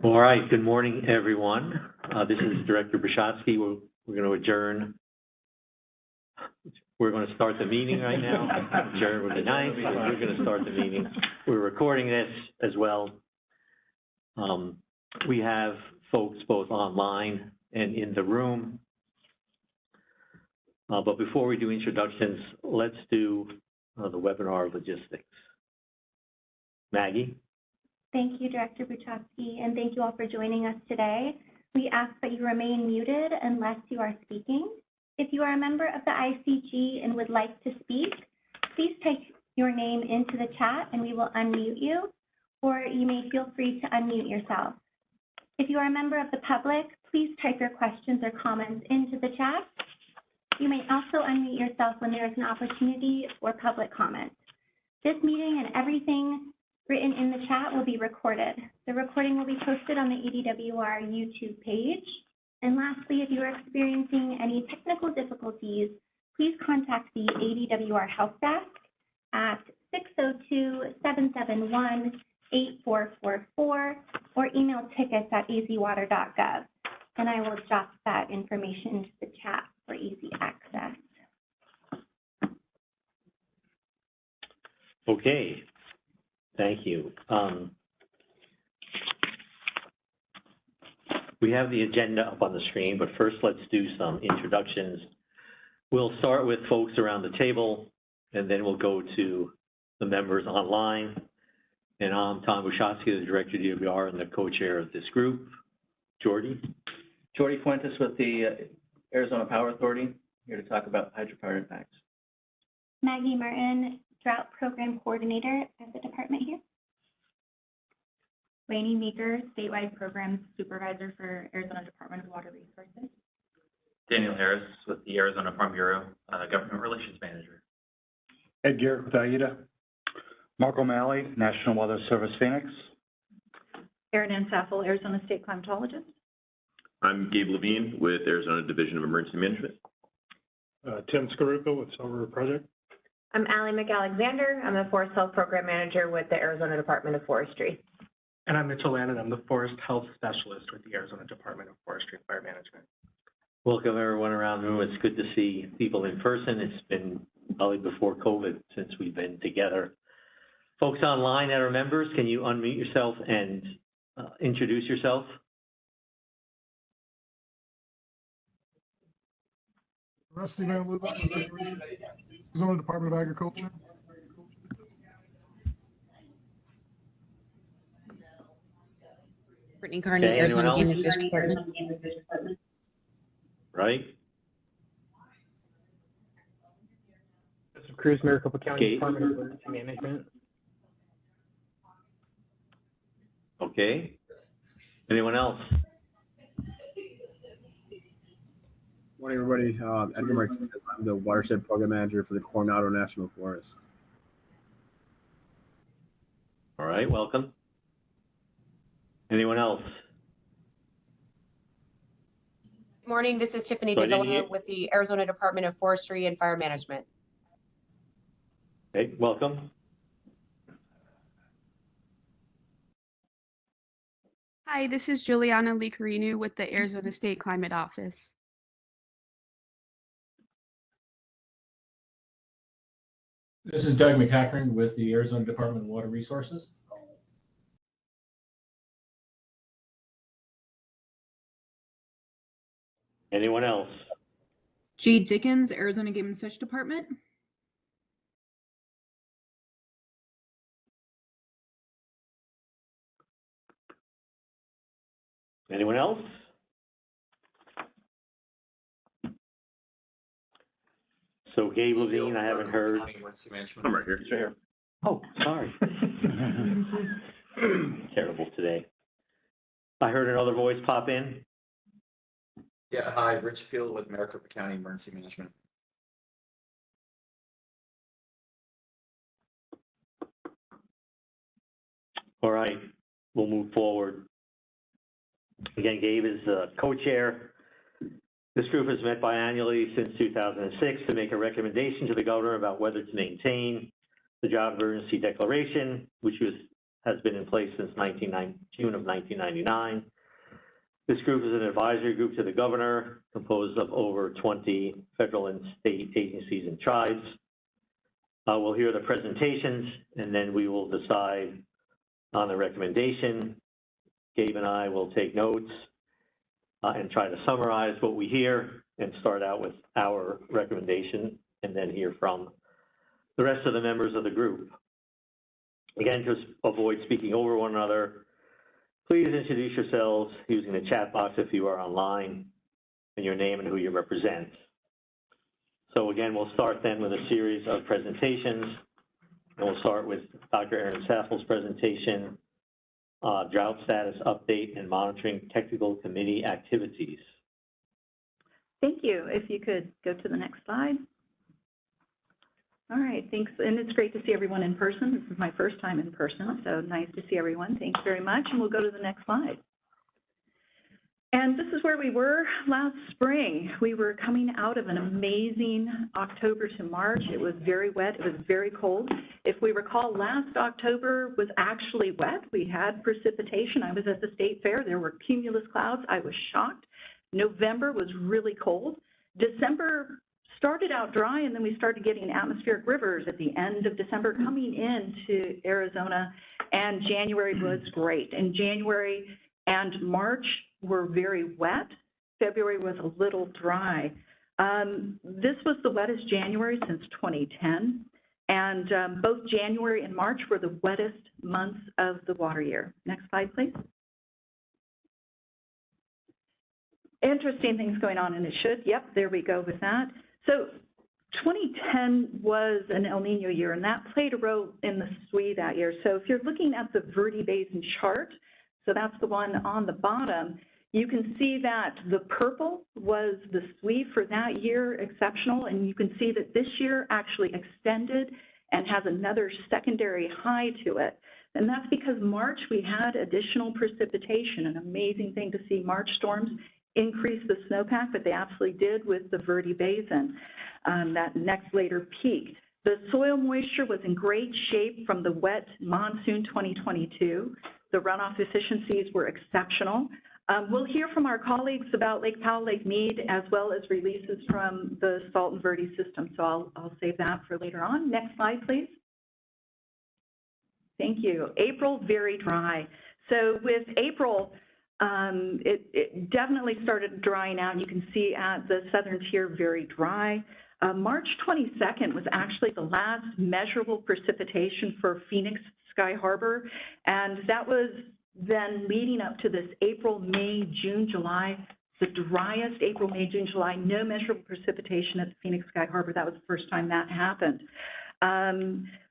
All right, good morning, everyone. This is Director Brzezinski. We're going to adjourn. We're going to start the meeting right now. Adjourn would be nice, but we're going to start the meeting. We're recording this as well. We have folks both online and in the room. But before we do introductions, let's do the webinar logistics. Maggie? Thank you, Director Brzezinski, and thank you all for joining us today. We ask that you remain muted unless you are speaking. If you are a member of the ICG and would like to speak, please type your name into the chat and we will unmute you, or you may feel free to unmute yourself. If you are a member of the public, please type your questions or comments into the chat. You may also unmute yourself when there is an opportunity for public comment. This meeting and everything written in the chat will be recorded. The recording will be posted on the ADWR YouTube page. And lastly, if you are experiencing any technical difficulties, please contact the ADWR Help Desk at 602-771-8444 or email tickets@azwater.gov. And I will drop that information into the chat for easy access. Okay. Thank you. We have the agenda up on the screen, but first let's do some introductions. We'll start with folks around the table, and then we'll go to the members online. And I'm Tom Bushotsky, the Director of DWR and the co-chair of this group. Jordy? Jordy Fuentes with the Arizona Power Authority, here to talk about hydropower impacts. Maggie Martin, Drought Program Coordinator at the department here. Lainey Meeker, Statewide Programs Supervisor for Arizona Department of Water Resources. Daniel Harris with the Arizona Farm Bureau, Government Relations Manager. Ed Garrett with AIDA. Mark O'Malley, National Weather Service Phoenix. Erin Ann Saffel, Arizona State Climatologist. I'm Gabe Levine with Arizona Division of Emergency Management. Tim Scarupa with Silver Project. I'm Allie McAlexander. I'm the Forest Health Program Manager with the Arizona Department of Forestry. And I'm Mitchell Lannon. I'm the Forest Health Specialist with the Arizona Department of Forestry and Fire Management. Welcome everyone around the room. It's good to see people in person. It's been probably before COVID since we've been together. Folks online that are members, can you unmute yourself and introduce yourself? Rusty Van Luba, Arizona Department of Agriculture. Brittany Carney, okay, Arizona Game and Fish Department. Right. Cruz, Maricopa County Department of Emergency Management. Okay. Anyone else? Morning, everybody. Edgar Martinez. I'm the Watershed Program Manager for the Coronado National Forest. All right, welcome. Anyone else? Good morning, this is Tiffany Davila with the Arizona Department of Forestry and Fire Management. Okay, welcome. Hi, this is Juliana Licarinu with the Arizona State Climate Office. This is Doug McCackern with the Arizona Department of Water Resources. Anyone else? G. Dickens, Arizona Game and Fish Department. Anyone else? So Gabe Levine, I haven't heard. I'm right here. He's right here. Oh, sorry. Terrible today. I heard another voice pop in. Yeah, hi, Rich Field with Maricopa County Emergency Management. All right, we'll move forward. Again, Gabe is the co-chair. This group has met biannually since 2006 to make a recommendation to the governor about whether to maintain the job emergency declaration, which was has been in place since June of 1999. This group is an advisory group to the governor, composed of over 20 federal and state agencies and tribes. We'll hear the presentations, and then we will decide on the recommendation. Gabe and I will take notes and try to summarize what we hear and start out with our recommendation, and then hear from the rest of the members of the group. Again, to avoid speaking over one another, please introduce yourselves using the chat box if you are online, and your name and who you represent. So again, we'll start then with a series of presentations, and we'll start with Dr. Erin Saffel's presentation, Drought Status Update and Monitoring Technical Committee Activities. Thank you. If you could go to the next slide. All right, thanks. And it's great to see everyone in person. This is my first time in person, so nice to see everyone. Thanks very much. And we'll go to the next slide. And this is where we were last spring. We were coming out of an amazing October to March. It was very wet. It was very cold. If we recall, last October was actually wet. We had precipitation. I was at the state fair. There were cumulus clouds. I was shocked. November was really cold. December started out dry, and then we started getting atmospheric rivers at the end of December coming into Arizona, and January was great. And January and March were very wet. February was a little dry. This was the wettest January since 2010, and both January and March were the wettest months of the water year. Next slide, please. Interesting things going on, and it should. Yep, there we go with that. So 2010 was an El Nino year, and that played a role in the SWE that year. So if you're looking at the Verde Basin chart, so that's the one on the bottom, you can see that the purple was the SWE for that year, exceptional, and you can see that this year actually extended and has another secondary high to it. And that's because March we had additional precipitation, an amazing thing to see March storms increase the snowpack, but they absolutely did with the Verde Basin, that next later peak. The soil moisture was in great shape from the wet monsoon 2022. The runoff efficiencies were exceptional. We'll hear from our colleagues about Lake Powell, Lake Mead, as well as releases from the Salt and Verde system, so I'll save that for later on. Next slide, please. Thank you. April, very dry. So with April, it definitely started drying out. You can see at the southern tier, very dry. March 22nd was actually the last measurable precipitation for Phoenix Sky Harbor, and that was then leading up to this April, May, June, July, the driest April, May, June, July, no measurable precipitation at the Phoenix Sky Harbor. That was the first time that happened.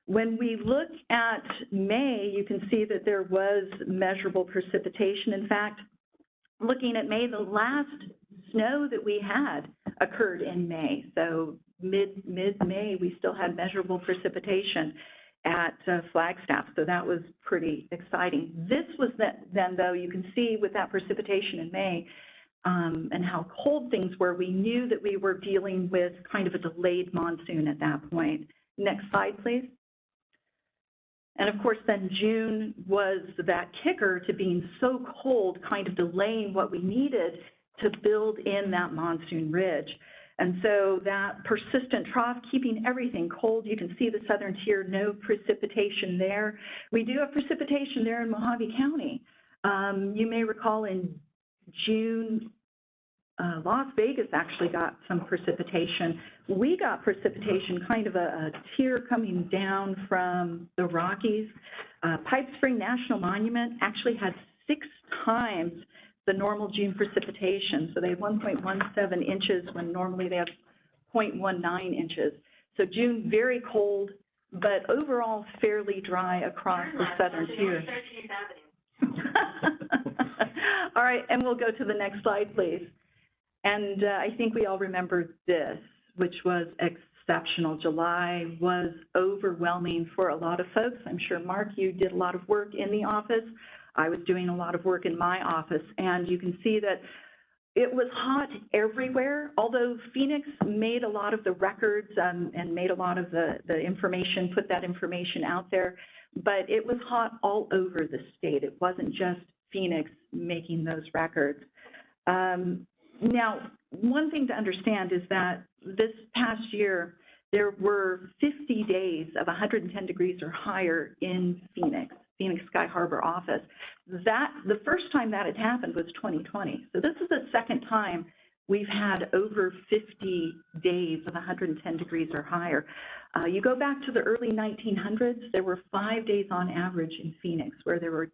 When we look at May, you can see that there was measurable precipitation. In fact, looking at May, the last snow that we had occurred in May. So mid-May, we still had measurable precipitation at Flagstaff. So that was pretty exciting. This was then, though, you can see with that precipitation in May and how cold things were, we knew that we were dealing with kind of a delayed monsoon at that point. Next slide, please. And of course, then June was that kicker to being so cold, kind of delaying what we needed to build in that monsoon ridge. And so that persistent trough, keeping everything cold, you can see the southern tier, no precipitation there. We do have precipitation there in Mojave County. You may recall in June, Las Vegas actually got some precipitation. We got precipitation, kind of a tier coming down from the Rockies. Pipe Spring National Monument actually had 6 times the normal June precipitation. So they had 1.17 inches when normally they have 0.19 inches. So June, very cold, but overall fairly dry across the southern tier. All right, and we'll go to the next slide, please. And I think we all remember this, which was exceptional. July was overwhelming for a lot of folks. I'm sure, Mark, you did a lot of work in the office. I was doing a lot of work in my office, and you can see that it was hot everywhere, although Phoenix made a lot of the records and made a lot of the information, put that information out there, but it was hot all over the state. It wasn't just Phoenix making those records. Now, one thing to understand is that this past year, there were 50 days of 110 degrees or higher in Phoenix Sky Harbor office. The first time that had happened was 2020. So this is the second time we've had over 50 days of 110 degrees or higher. You go back to the early 1900s, there were 5 days on average in Phoenix where there were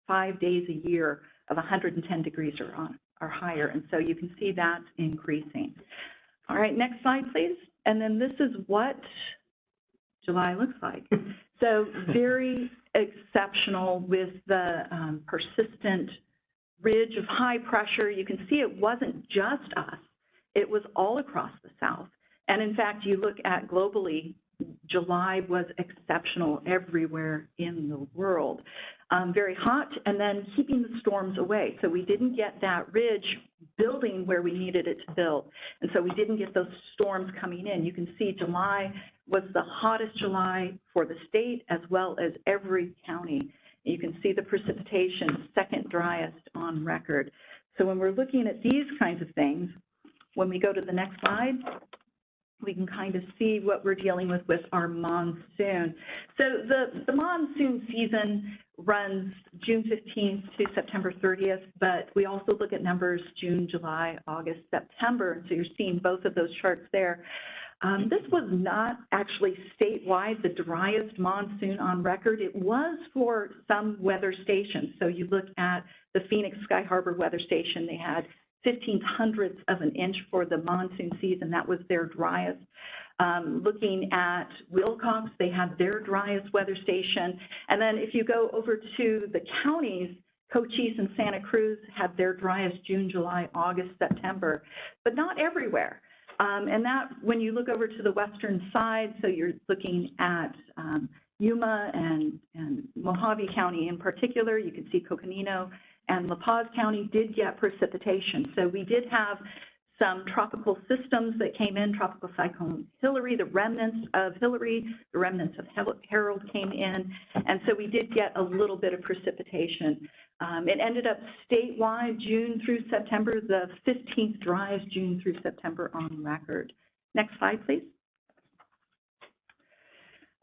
5 days a year of 110 degrees or higher. And so you can see that's increasing. All right, next slide, please. And then this is what July looks like. So very exceptional with the persistent ridge of high pressure. You can see it wasn't just us. It was all across the South. And in fact, you look at globally, July was exceptional everywhere in the world. Very hot, and then keeping the storms away. So we didn't get that ridge building where we needed it to build. And so we didn't get those storms coming in. You can see July was the hottest July for the state as well as every county. You can see the precipitation, second driest on record. So when we're looking at these kinds of things, when we go to the next slide, we can kind of see what we're dealing with our monsoon. So the monsoon season runs June 15th to September 30th, but we also look at numbers June, July, August, September. So you're seeing both of those charts there. This was not actually statewide the driest monsoon on record. It was for some weather stations. So you look at the Phoenix Sky Harbor weather station, they had 0.15 of an inch for the monsoon season. That was their driest. Looking at Wilcox, they had their driest weather station. And then if you go over to the counties, Cochise and Santa Cruz had their driest June, July, August, September, but not everywhere. And that, when you look over to the western side, so you're looking at Yuma and Mojave County in particular, you can see Coconino and La Paz County did get precipitation. So we did have some tropical systems that came in, Tropical Cyclone Hillary, the remnants of Hillary, the remnants of Harold came in, and so we did get a little bit of precipitation. It ended up statewide June through September, the 15th driest June through September on record. Next slide, please.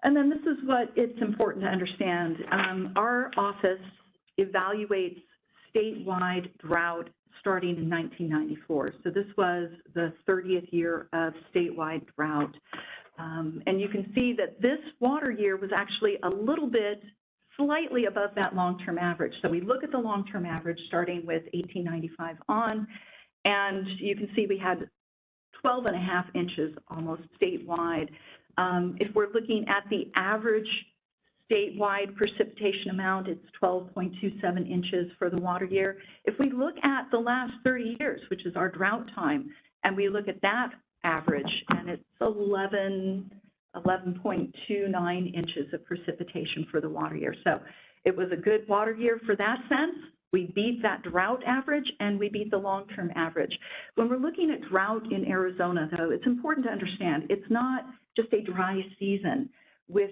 And then this is what it's important to understand. Our office evaluates statewide drought starting in 1994. So this was the 30th year of statewide drought. And you can see that this water year was actually a little bit slightly above that long-term average. So we look at the long-term average starting with 1895 on, and you can see we had 12.5 inches almost statewide. If we're looking at the average statewide precipitation amount, it's 12.27 inches for the water year. If we look at the last 30 years, which is our drought time, and we look at that average, and it's 11.29 inches of precipitation for the water year. So it was a good water year for that sense. We beat that drought average, and we beat the long-term average. When we're looking at drought in Arizona, though, it's important to understand it's not just a dry season. With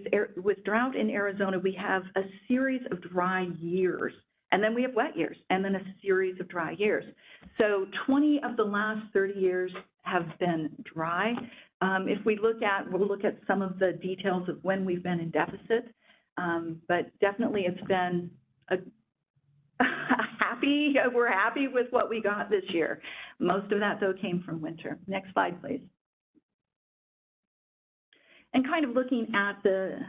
drought in Arizona, we have a series of dry years, and then we have wet years, and then a series of dry years. So 20 of the last 30 years have been dry. If we look at, we'll look at some of the details of when we've been in deficit, but definitely it's been we're happy with what we got this year. Most of that, though, came from winter. Next slide, please. And kind of looking at the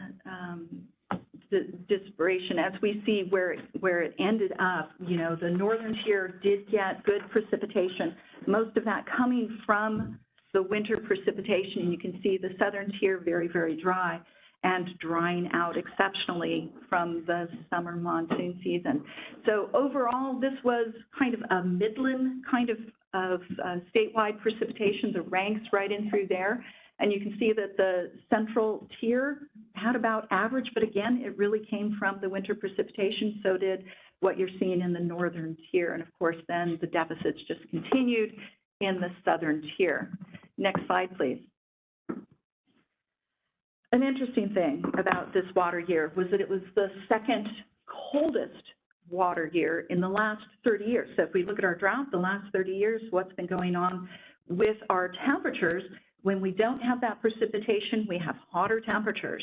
dispersion as we see where it ended up, you know, the northern tier did get good precipitation, most of that coming from the winter precipitation. And you can see the southern tier very, very dry and drying out exceptionally from the summer monsoon season. So overall, this was kind of a Midland kind of statewide precipitation, the ranks right in through there. And you can see that the central tier had about average, but again, it really came from the winter precipitation. So did what you're seeing in the northern tier. And of course, then the deficits just continued in the southern tier. Next slide, please. An interesting thing about this water year was that it was the second coldest water year in the last 30 years. So if we look at our drought, the last 30 years, what's been going on with our temperatures, when we don't have that precipitation, we have hotter temperatures.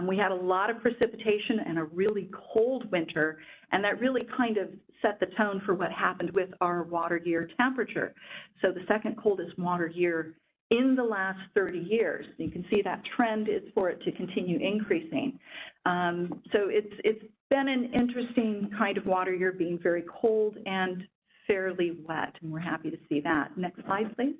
We had a lot of precipitation and a really cold winter, and that really kind of set the tone for what happened with our water year temperature. So the second coldest water year in the last 30 years. You can see that trend is for it to continue increasing. So it's been an interesting kind of water year, being very cold and fairly wet, and we're happy to see that. Next slide, please.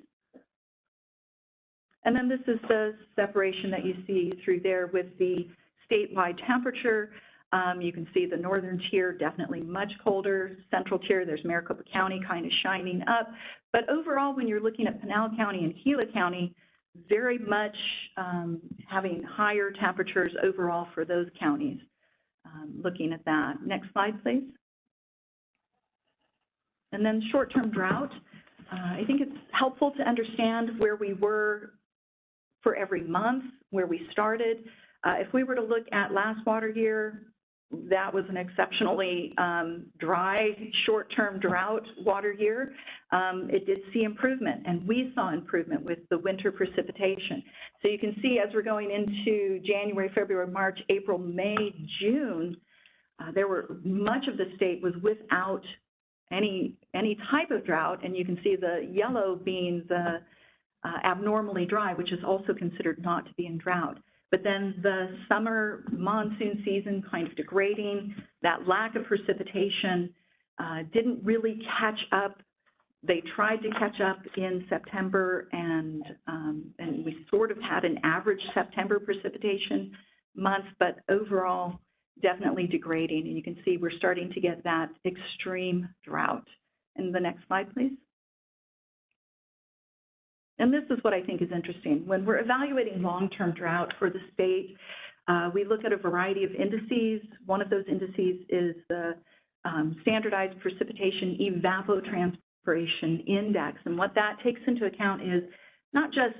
And then this is the separation that you see through there with the statewide temperature. You can see the northern tier definitely much colder. Central tier, there's Maricopa County kind of shining up. But overall, when you're looking at Pinal County and Gila County, very much having higher temperatures overall for those counties. Looking at that. Next slide, please. And then short-term drought. I think it's helpful to understand where we were for every month, where we started. If we were to look at last water year, that was an exceptionally dry, short-term drought water year. It did see improvement, and we saw improvement with the winter precipitation. So you can see as we're going into January, February, March, April, May, June, much of the state was without any type of drought, and you can see the yellow being the abnormally dry, which is also considered not to be in drought. But then the summer monsoon season kind of degrading, that lack of precipitation didn't really catch up. They tried to catch up in September, and we sort of had an average September precipitation month, but overall definitely degrading. And you can see we're starting to get that extreme drought. And the next slide, please. And this is what I think is interesting. When we're evaluating long-term drought for the state, we look at a variety of indices. One of those indices is the Standardized Precipitation Evapotranspiration Index. And what that takes into account is not just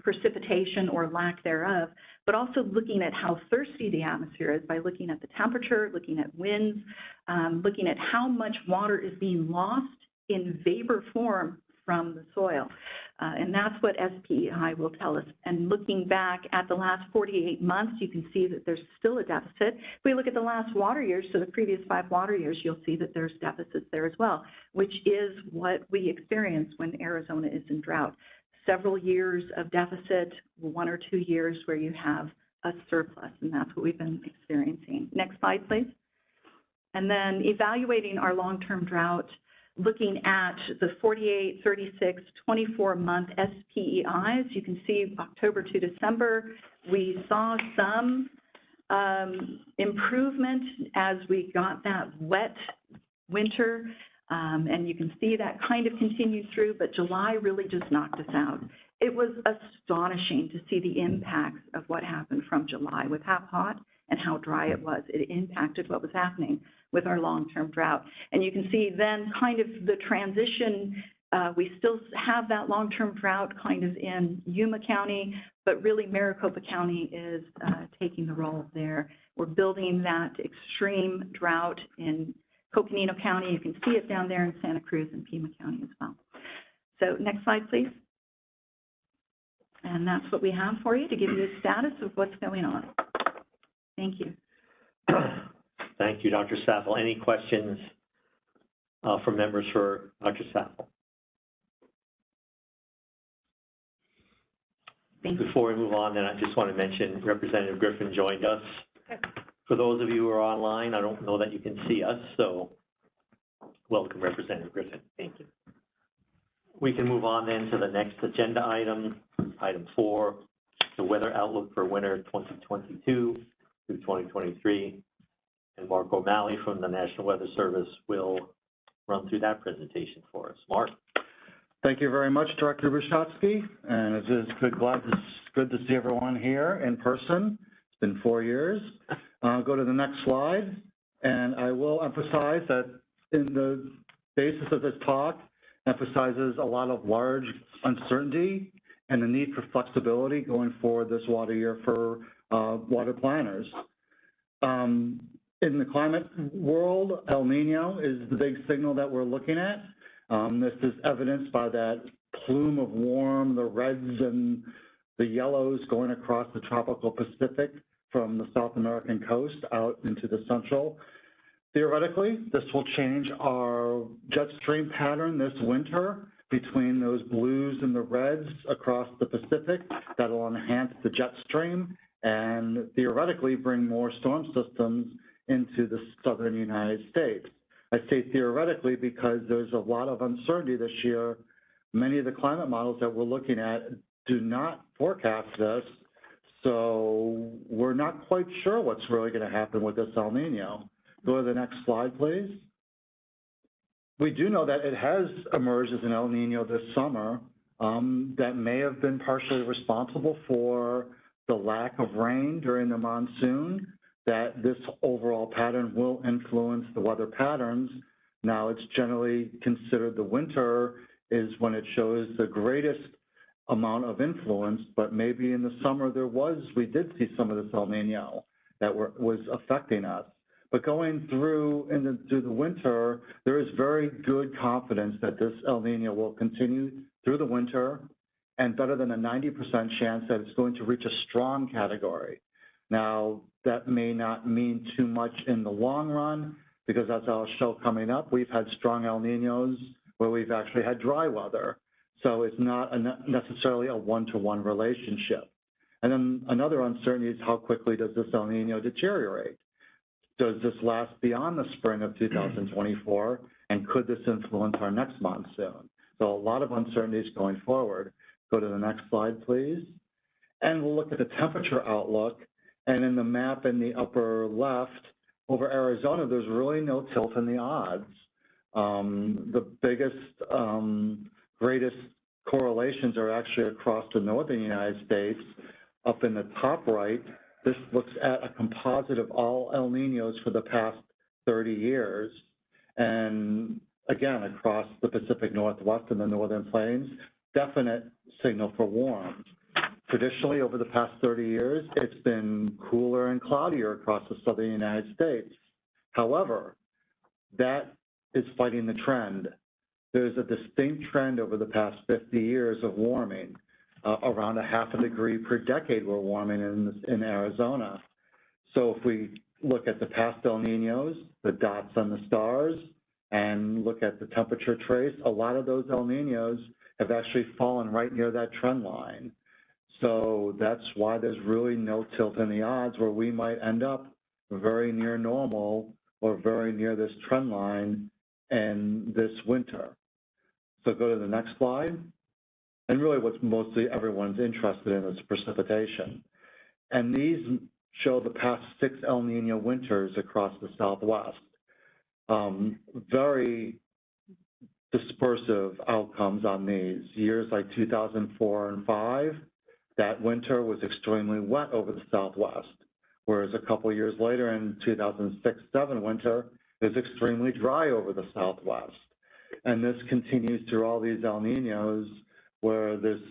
precipitation or lack thereof, but also looking at how thirsty the atmosphere is by looking at the temperature, looking at winds, looking at how much water is being lost in vapor form from the soil. And that's what SPEI will tell us. And looking back at the last 48 months, you can see that there's still a deficit. If we look at the last water years, so the previous 5 water years, you'll see that there's deficits there as well, which is what we experience when Arizona is in drought. Several years of deficit, 1 or 2 years where you have a surplus, and that's what we've been experiencing. Next slide, please. And then evaluating our long-term drought, looking at the 48, 36, 24-month SPEIs, you can see October to December, we saw some improvement as we got that wet winter, and you can see that kind of continued through, but July really just knocked us out. It was astonishing to see the impacts of what happened from July with how hot and how dry it was. It impacted what was happening with our long-term drought. And you can see then kind of the transition, we still have that long-term drought kind of in Yuma County, but really Maricopa County is taking the role there. We're building that extreme drought in Coconino County. You can see it down there in Santa Cruz and Pima County as well. So next slide, please. And that's what we have for you to give you a status of what's going on. Thank you. Thank you, Dr. Saffel. Any questions from members for Dr. Saffel? Before we move on, then I just want to mention Representative Griffin joined us. For those of you who are online, I don't know that you can see us, so welcome, Representative Griffin. Thank you. We can move on then to the next agenda item, item 4, the weather outlook for winter 2022 through 2023. And Mark O'Malley from the National Weather Service will run through that presentation for us. Mark. Thank you very much, Director Buchatsky. And it is good to see everyone here in person. been 4 years. Go to the next slide. And I will emphasize that in the basis of this talk emphasizes a lot of large uncertainty and the need for flexibility going forward this water year for water planners. In the climate world, El Nino is the big signal that we're looking at. This is evidenced by that plume of warm, the reds and the yellows going across the tropical Pacific from the South American coast out into the central. Theoretically, this will change our jet stream pattern this winter between those blues and the reds across the Pacific. That'll enhance the jet stream and theoretically bring more storm systems into the southern United States. I say theoretically because there's a lot of uncertainty this year. Many of the climate models that we're looking at do not forecast this, so we're not quite sure what's really going to happen with this El Nino. Go to the next slide, please. We do know that it has emerged as an El Nino this summer that may have been partially responsible for the lack of rain during the monsoon, that this overall pattern will influence the weather patterns. Now, it's generally considered the winter is when it shows the greatest amount of influence, but maybe in the summer we did see some of this El Nino that was affecting us. But going through the winter, there is very good confidence that this El Nino will continue through the winter and better than a 90% chance that it's going to reach a strong category. Now, that may not mean too much in the long run because as I'll show coming up, we've had strong El Ninos where we've actually had dry weather. So it's not necessarily a one-to-one relationship. And then another uncertainty is how quickly does this El Nino deteriorate? Does this last beyond the spring of 2024? And could this influence our next monsoon? So a lot of uncertainties going forward. Go to the next slide, please. And we'll look at the temperature outlook. And in the map in the upper left, over Arizona, there's really no tilt in the odds. The biggest, greatest correlations are actually across the northern United States. Up in the top right, this looks at a composite of all El Ninos for the past 30 years. And again, across the Pacific Northwest and the Northern Plains, definite signal for warm. Traditionally, over the past 30 years, it's been cooler and cloudier across the southern United States. However, that is fighting the trend. There's a distinct trend over the past 50 years of warming. Around a half a degree per decade we're warming in Arizona. So if we look at the past El Ninos, the dots on the stars, and look at the temperature trace, a lot of those El Ninos have actually fallen right near that trend line. So that's why there's really no tilt in the odds where we might end up very near normal or very near this trend line in this winter. So go to the next slide. And really what's mostly everyone's interested in is precipitation. And these show the past 6 El Nino winters across the Southwest. Very dispersive outcomes on these. Years like 2004 and 5, that winter was extremely wet over the Southwest. Whereas a couple years later in 2006-07 winter, it was extremely dry over the Southwest. And this continues through all these El Ninos where there's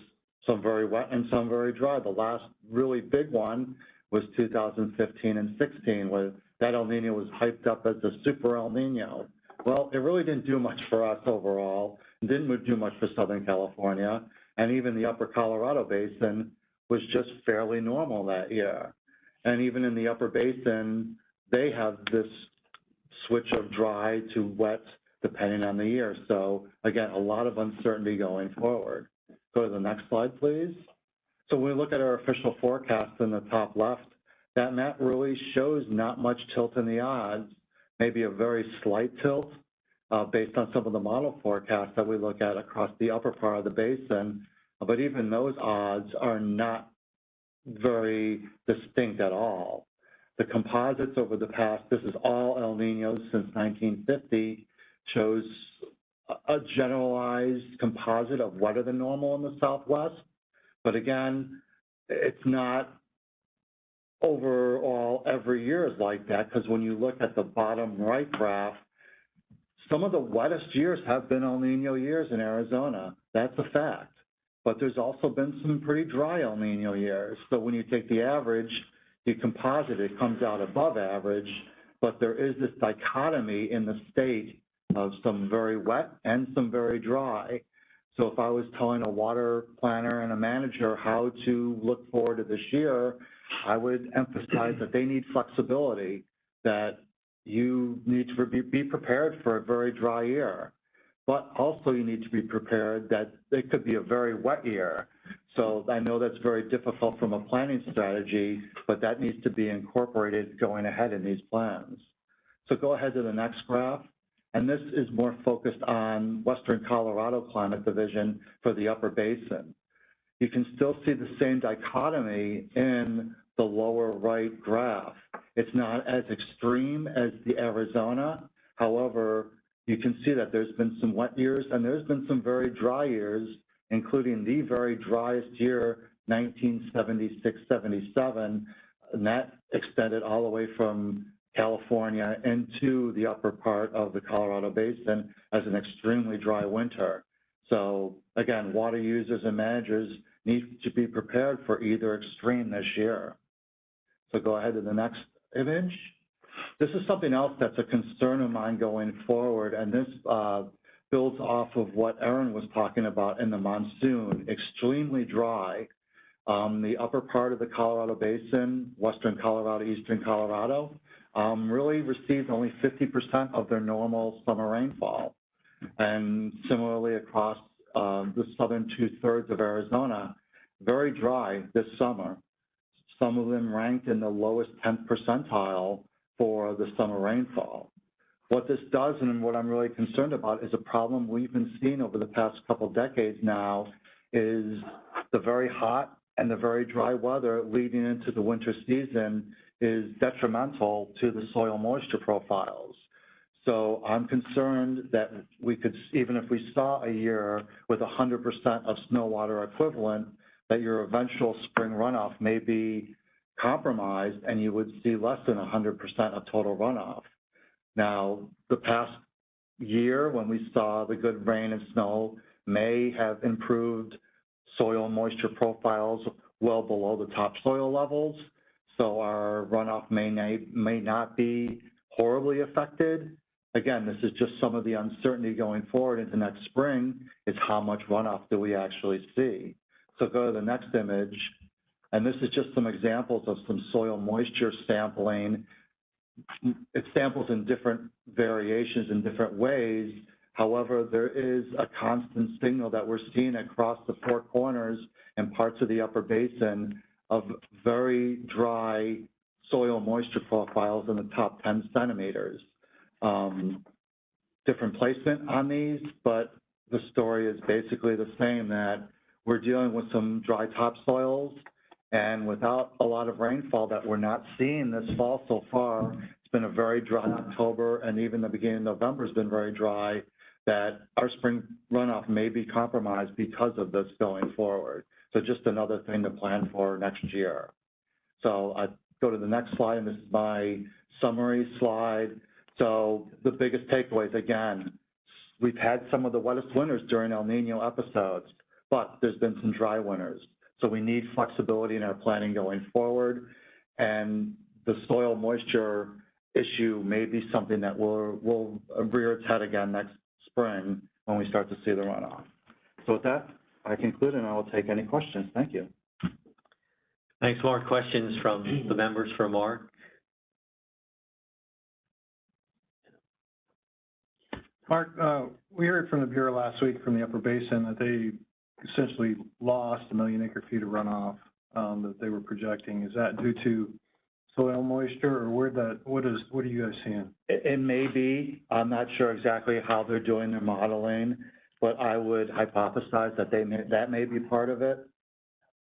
some very wet and some very dry. The last really big one was 2015 and 16, where that El Nino was hyped up as a super El Nino. Well, it really didn't do much for us overall. It didn't do much for Southern California, and even the upper Colorado Basin was just fairly normal that year. And even in the upper basin, they have this switch of dry to wet depending on the year. So again, a lot of uncertainty going forward. Go to the next slide, please. So when we look at our official forecast in the top left, that map really shows not much tilt in the odds, maybe a very slight tilt based on some of the model forecasts that we look at across the upper part of the basin. But even those odds are not very distinct at all. The composites over the past, this is all El Ninos since 1950, shows a generalized composite of wetter than normal in the Southwest. But again, it's not overall every year is like that, because when you look at the bottom right graph, some of the wettest years have been El Nino years in Arizona. That's a fact. But there's also been some pretty dry El Nino years. So when you take the average, you composite, it comes out above average, but there is this dichotomy in the state of some very wet and some very dry. So if I was telling a water planner and a manager how to look forward to this year, I would emphasize that they need flexibility, that you need to be prepared for a very dry year. But also you need to be prepared that it could be a very wet year. So I know that's very difficult from a planning strategy, but that needs to be incorporated going ahead in these plans. So go ahead to the next graph. And this is more focused on Western Colorado Climate Division for the upper basin. You can still see the same dichotomy in the lower right graph. It's not as extreme as the Arizona. However, you can see that there's been some wet years and there's been some very dry years, including the very driest year, 1976-77, and that extended all the way from California into the upper part of the Colorado Basin as an extremely dry winter. So again, water users and managers need to be prepared for either extreme this year. So go ahead to the next image. This is something else that's a concern of mine going forward, and this builds off of what Erin was talking about in the monsoon, extremely dry. The upper part of the Colorado Basin, Western Colorado, Eastern Colorado, really received only 50% of their normal summer rainfall. And similarly across the southern 2/3 of Arizona, very dry this summer. Some of them ranked in the lowest 10th percentile for the summer rainfall. What this does, and what I'm really concerned about, is a problem we've been seeing over the past couple decades now, is the very hot and the very dry weather leading into the winter season is detrimental to the soil moisture profiles. So I'm concerned that we could, even if we saw a year with 100% of snow water equivalent, that your eventual spring runoff may be compromised and you would see less than 100% of total runoff. Now, the past year when we saw the good rain and snow may have improved soil moisture profiles well below the topsoil levels, so our runoff may not be horribly affected. Again, this is just some of the uncertainty going forward into next spring, is how much runoff do we actually see. So go to the next image, and this is just some examples of some soil moisture sampling. It samples in different variations in different ways. However, there is a constant signal that we're seeing across the four corners and parts of the upper basin of very dry soil moisture profiles in the top 10 centimeters. Different placement on these, but the story is basically the same, that we're dealing with some dry topsoils, and without a lot of rainfall that we're not seeing this fall so far, it's been a very dry October, and even the beginning of November has been very dry, that our spring runoff may be compromised because of this going forward. So just another thing to plan for next year. So I go to the next slide, and this is my summary slide. So the biggest takeaways, again, we've had some of the wettest winters during El Nino episodes, but there's been some dry winters. So we need flexibility in our planning going forward. And the soil moisture issue may be something that will rear its head again next spring when we start to see the runoff. So with that, I conclude, and I will take any questions. Thank you. Thanks, Mark. Questions from the members for Mark? Mark, we heard from the Bureau last week from the Upper Basin that they essentially lost 1 million acre feet of runoff that they were projecting. Is that due to soil moisture, or what are you guys seeing? It may be. I'm not sure exactly how they're doing their modeling, but I would hypothesize that that may be part of it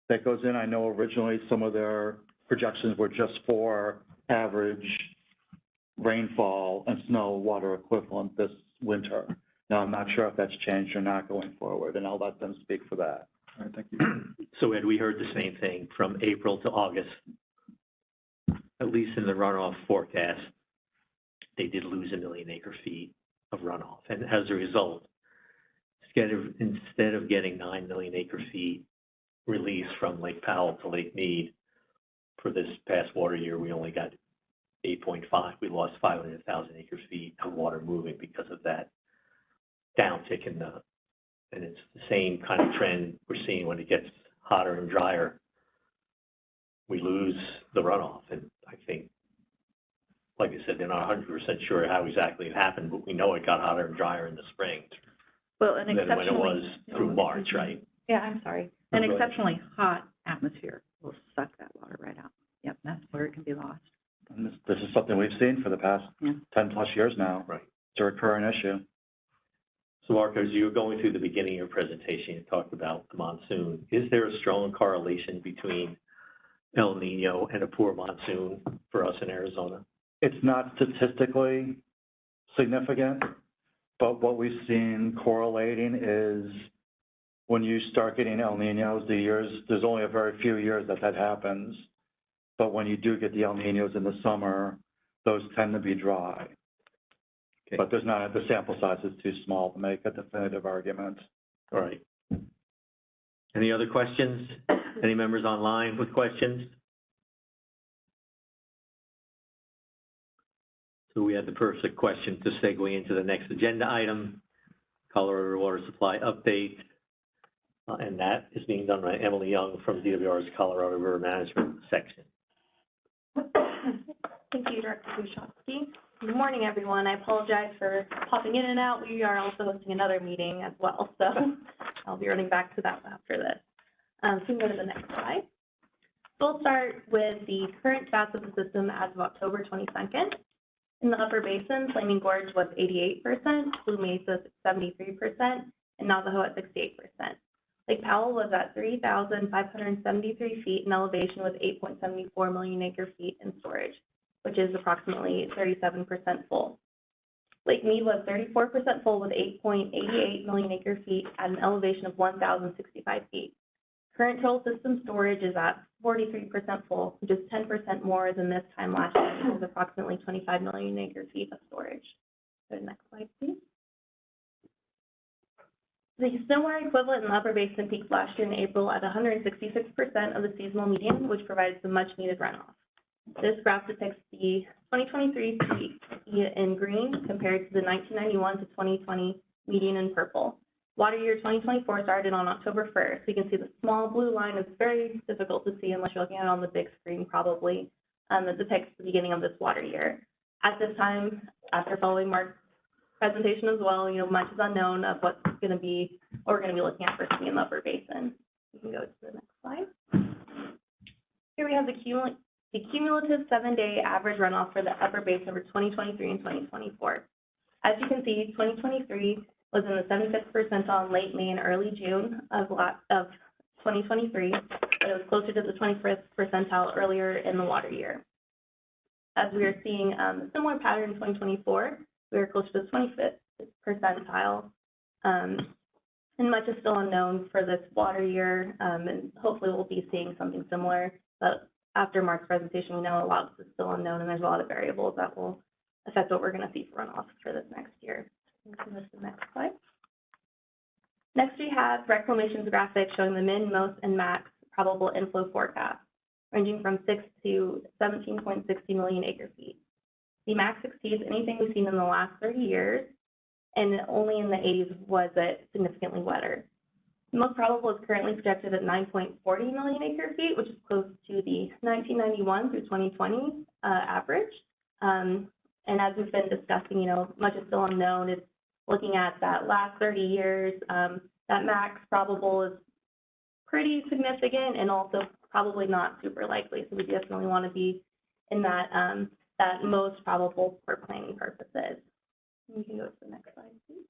that goes in. I know originally some of their projections were just for average rainfall and snow water equivalent this winter. Now, I'm not sure if that's changed or not going forward, and I'll let them speak for that. All right, thank you. So Ed, we heard the same thing from April to August. at least in the runoff forecast, they did lose 1 million acre feet of runoff. And as a result, instead of getting 9 million acre feet released from Lake Powell to Lake Mead, for this past water year, we only got 8.5. We lost 500,000 acre feet of water moving because of that downtick in and it's the same kind of trend we're seeing when it gets hotter and drier. We lose the runoff, and I think, like I said, they're not 100% sure how exactly it happened, but we know it got hotter and drier in the spring Well, an than when it exceptionally, was through March, right? yeah, I'm sorry. An Go ahead. exceptionally hot atmosphere will suck that water right out. Yep, that's where it can be lost. And this is something we've seen for the past 10 plus years now. Right. It's a recurring issue. So Mark, as you were going through the beginning of your presentation, you talked about the monsoon. Is there a strong correlation between El Nino and a poor monsoon for us in Arizona? It's not statistically significant, but what we've seen correlating is when you start getting El Ninos, there's only a very few years that happens. But when you do get the El Ninos in the summer, those tend to be dry. Okay. But the sample size is too small to make a definitive argument. All right. Any other questions? Any members online with questions? So we had the perfect question to segue into the next agenda item, Colorado Water Supply Update. And that is being done by Emily Young from DWR's Colorado River Management section. Thank you, Director Buchowski. Good morning, everyone. I apologize for popping in and out. We are also hosting another meeting as well, so I'll be running back to that after this. So we can go to the next slide. We'll start with the current status of the system as of October 22nd. In the Upper Basin, Flaming Gorge was 88%, Blue Mesa 73%, and Navajo at 68%. Lake Powell was at 3,573 feet in elevation with 8.74 million acre feet in storage, which is approximately 37% full. Lake Mead was 34% full with 8.88 million acre feet at an elevation of 1,065 feet. Current total system storage is at 43% full, which is 10% more than this time last year, with approximately 25 million acre feet of storage. Go to the next slide, please. The snowwater equivalent in the Upper Basin peaked last year in April at 166% of the seasonal median, which provides the much-needed runoff. This graph depicts the 2023 peak in green compared to the 1991 to 2020 median in purple. Water year 2024 started on October 1st. You can see the small blue line is very difficult to see unless you're looking at it on the big screen probably, that depicts the beginning of this water year. At this time, after following Mark's presentation as well, much is unknown of what we're going to be looking at for in the Upper Basin. You can go to the next slide. Here we have the cumulative 7-day average runoff for the Upper Basin for 2023 and 2024. As you can see, 2023 was in the 75th percentile in late May and early June of 2023, but it was closer to the 25th percentile earlier in the water year. As we are seeing a similar pattern in 2024, we are close to the 25th percentile, and much is still unknown for this water year, and hopefully we'll be seeing something similar. But after Mark's presentation, we know a lot of this is still unknown, and there's a lot of variables that will affect what we're going to see for runoff for this next year. Move to the next slide. Next, we have reclamation's graphic showing the min, most, and max probable inflow forecast, ranging from 6 to 17.60 million acre feet. The max exceeds anything we've seen in the last 30 years, and only in the 80s was it significantly wetter. The most probable is currently projected at 9.40 million acre feet, which is close to the 1991 through 2020 average. And as we've been discussing, much is still unknown. It's looking at that last 30 years, that max probable is pretty significant and also probably not super likely. So we definitely want to be in that that most probable for planning purposes. You can go to the next slide, please.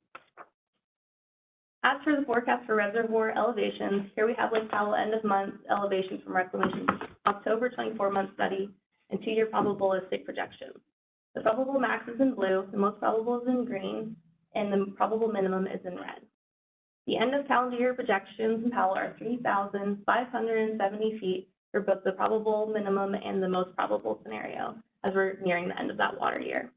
As for the forecast for reservoir elevations, here we have Lake Powell end of month elevations from reclamation October 24-month study and 2-year probabilistic projections. The probable max is in blue, the most probable is in green, and the probable minimum is in red. The end of calendar year projections in Powell are 3,570 feet for both the probable minimum and the most probable scenario as we're nearing the end of that water year.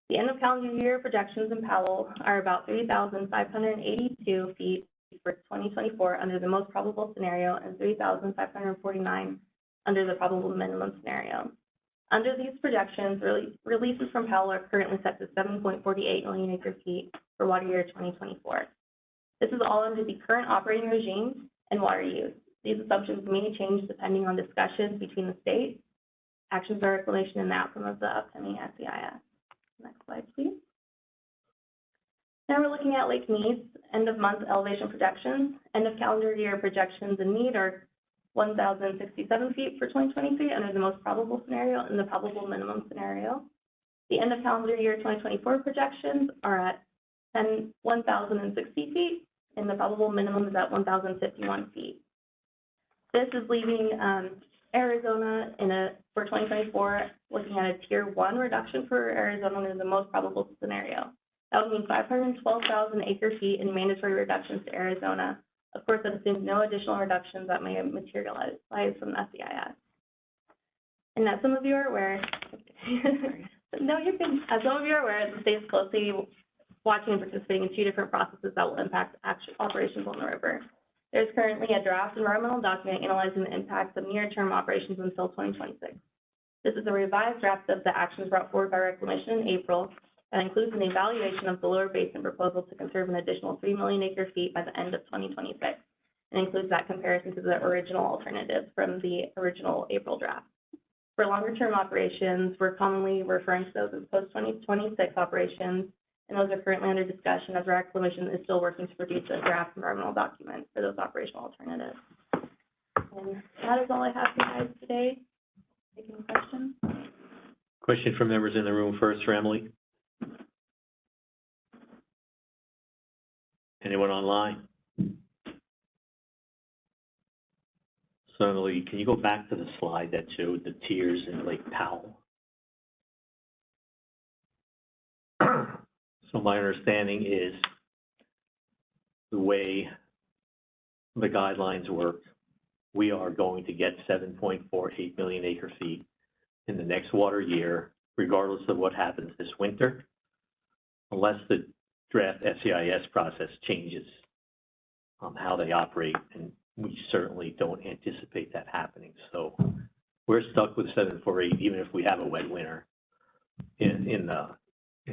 The end of calendar year projections in Powell are about 3,582 feet for 2024 under the most probable scenario and 3,549 under the probable minimum scenario. Under these projections, releases from Powell are currently set to 7.48 million acre feet for water year 2024. This is all under the current operating regime and water use. These assumptions may change depending on discussions between the state, actions by reclamation, and the outcome of the upcoming SEIS. Next slide, please. Now we're looking at Lake Mead's end of month elevation projections. End of calendar year projections in Mead are 1,067 feet for 2023 under the most probable scenario and the probable minimum scenario. The end of calendar year 2024 projections are at 1,060 feet, and the probable minimum is at 1,051 feet. This is leaving Arizona for 2024 looking at a tier 1 reduction for Arizona under the most probable scenario. That would mean 512,000 acre feet in mandatory reductions to Arizona. Of course, that assumes no additional reductions that may materialize from the SEIS. And as some of you are aware, no, you can. As some of you are aware, the state is closely watching and participating in 2 different processes that will impact operations on the river. There's currently a draft environmental document analyzing the impacts of near-term operations until 2026. This is a revised draft of the actions brought forward by Reclamation in April that includes an evaluation of the lower basin proposal to conserve an additional 3 million acre feet by the end of 2026, and includes that comparison to the original alternative from the original April draft. For longer-term operations, we're commonly referring to those as post-2026 operations, and those are currently under discussion as Reclamation is still working to produce a draft environmental document for those operational alternatives. And that is all I have for you guys today. Taking questions? Question from members in the room first for Emily. Anyone online? So Emily, can you go back to the slide that showed the tiers in Lake Powell? So my understanding is the way the guidelines work, we are going to get 7.48 million acre feet in the next water year, regardless of what happens this winter, unless the draft SEIS process changes how they operate, and we certainly don't anticipate that happening. So we're stuck with 7.48 even if we have a wet winter in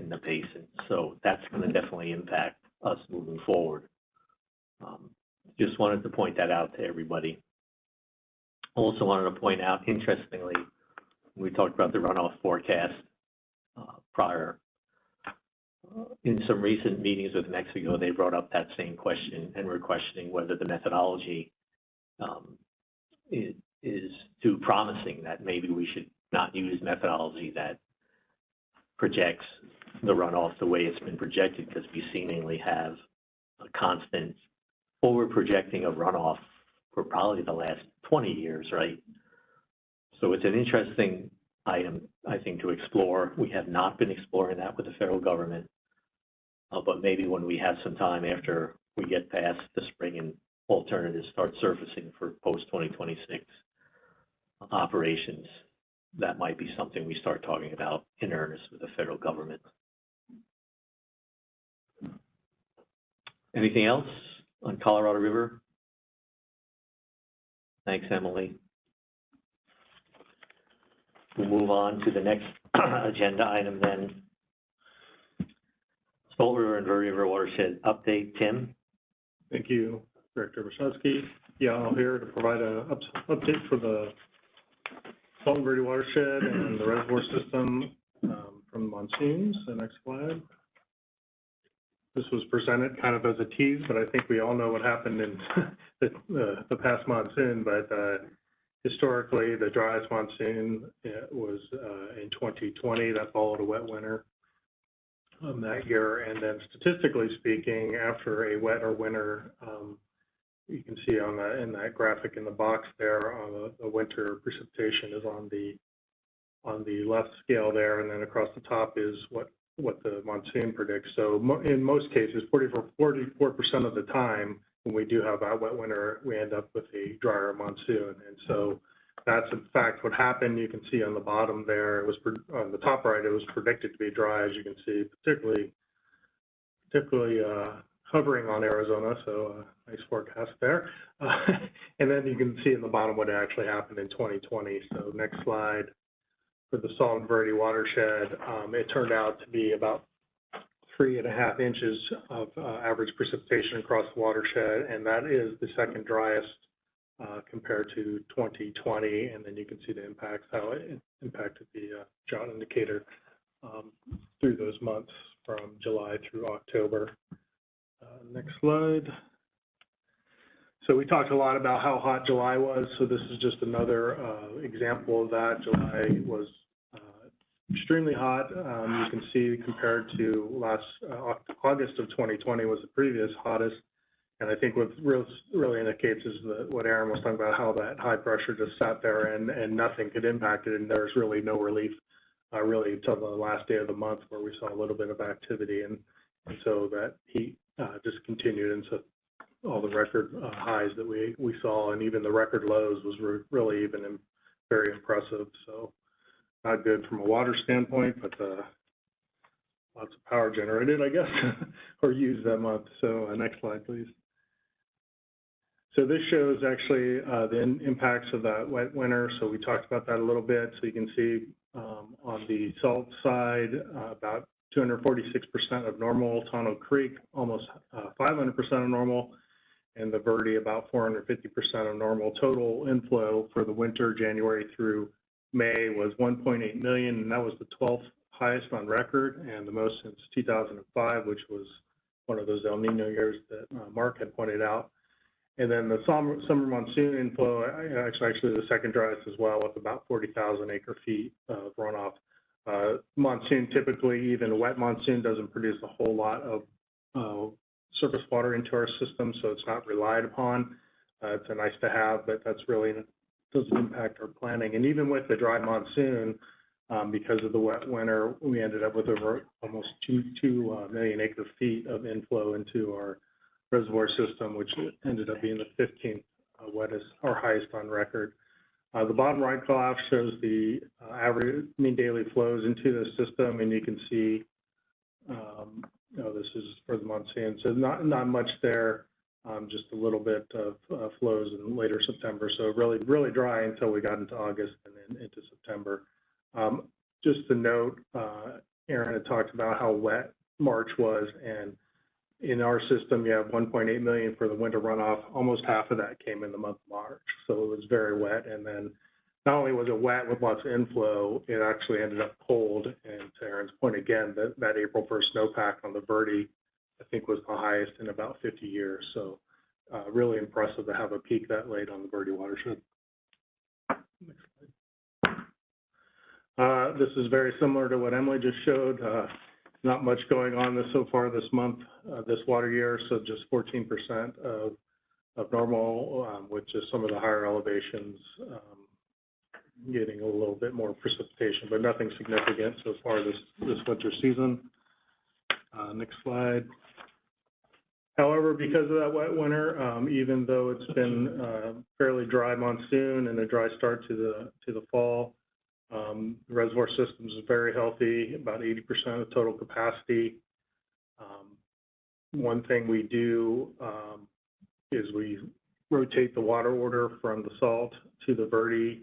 the basin. So that's going to definitely impact us moving forward. Just wanted to point that out to everybody. Also wanted to point out, interestingly, we talked about the runoff forecast prior. In some recent meetings with Mexico, they brought up that same question and were questioning whether the methodology is too promising, that maybe we should not use methodology that projects the runoff the way it's been projected, because we seemingly have a constant over-projecting of runoff for probably the last 20 years, right? So it's an interesting item, I think, to explore. We have not been exploring that with the federal government, but maybe when we have some time after we get past the spring and alternatives start surfacing for post-2026 operations, that might be something we start talking about in earnest with the federal government. Anything else on Colorado River? Thanks, Emily. We'll move on to the next agenda item then. Salt River and Verde River watershed update. Tim? Thank you, Director Wachowski. Yeah, I'm here to provide an update for the Salt and Verde watershed and the reservoir system from monsoons. The next slide. This was presented kind of as a tease, but I think we all know what happened in the past monsoon. But historically, the driest monsoon was in 2020. That followed a wet winter that year. And then statistically speaking, after a wetter winter, you can see in that graphic in the box there, the winter precipitation is on the left scale there, and then across the top is what the monsoon predicts. So in most cases, 44% of the time, when we do have that wet winter, we end up with a drier monsoon. And so That's in fact what happened. You can see on the bottom there, it was on the top right, it was predicted to be dry, as you can see, particularly hovering on Arizona, so nice forecast there. And then you can see in the bottom what actually happened in 2020. So next slide, for the Salt and Verde watershed, it turned out to be about 3.5 inches of average precipitation across the watershed, and that is the second driest compared to 2020. And then you can see the impacts, how it impacted the drought indicator through those months from July through October. Next slide. So we talked a lot about how hot July was, so this is just another example of that. July was extremely hot. You can see compared to last August of 2020 was the previous hottest. And I think what really indicates is that what Aaron was talking about, how that high pressure just sat there and nothing could impact it, and there's really no relief really until the last day of the month where we saw a little bit of activity. And so that heat just continued into all the record highs that we saw, and even the record lows was really even very impressive. So not good from a water standpoint, but lots of power generated, I guess, or used that month. So next slide, please. So this shows actually the impacts of that wet winter. So we talked about that a little bit. So you can see on the salt side, about 246% of normal, Tonto Creek almost 500% of normal, and the Verde about 450% of normal. Total inflow for the winter, January through May, was 1.8 million, and that was the 12th highest on record and the most since 2005, which was one of those El Nino years that Mark had pointed out. And then the summer monsoon inflow, actually the second driest as well, with about 40,000 acre feet of runoff. Monsoon, typically, even a wet monsoon, doesn't produce a whole lot of surface water into our system, so it's not relied upon. It's a nice to have, but that's really doesn't impact our planning. And even with the dry monsoon, because of the wet winter, we ended up with over almost 2 million acre feet of inflow into our reservoir system, which ended up being the 15th wettest or highest on record. The bottom right graph shows the average mean daily flows into the system, and you can see, this is for the monsoon, so not much there, just a little bit of flows in later September. So really dry until we got into August and then into September. Just to note, Aaron had talked about how wet March was, and in our system, you have 1.8 million for the winter runoff. Almost half of that came in the month of March. So it was very wet. And then not only was it wet with lots of inflow, it actually ended up cold. And to Aaron's point again, that April 1st snowpack on the Verde, I think, was the highest in about 50 years. So really impressive to have a peak that late on the Verde watershed. Next slide. This is very similar to what Emily just showed. Not much going on so far this month, this water year, so just 14% of normal, with just some of the higher elevations getting a little bit more precipitation, but nothing significant so far this winter season. Next slide. However, because of that wet winter, even though it's been fairly dry monsoon and a dry start to the fall, the reservoir systems is very healthy, about 80% of total capacity. One thing we do is we rotate the water order from the salt to the Verde.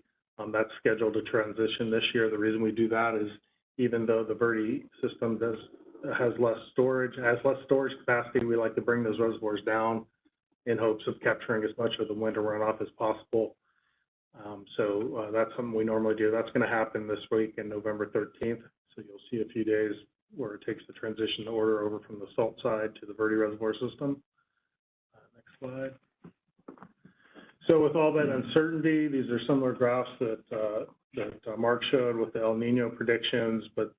That's scheduled to transition this year. The reason we do that is even though the Verde system has less storage capacity, we like to bring those reservoirs down in hopes of capturing as much of the winter runoff as possible. So that's something we normally do. That's going to happen this week in November 13th. So you'll see a few days where it takes the transition to order over from the salt side to the Verde reservoir system. Next slide. So with all that uncertainty, these are similar graphs that Mark showed with the El Nino predictions, but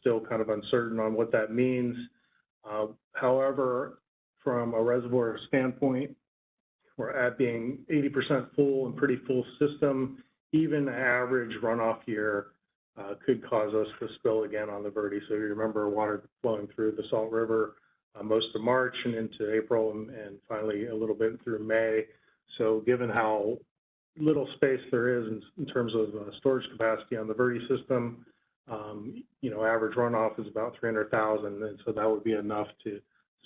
still kind of uncertain on what that means. However, from a reservoir standpoint, we're at being 80% full and pretty full system. Even the average runoff year could cause us to spill again on the Verde. So you remember water flowing through the Salt River most of March and into April and finally a little bit through May. So given how little space there is in terms of storage capacity on the Verde system. You know, average runoff is about 300,000, and so that would be enough to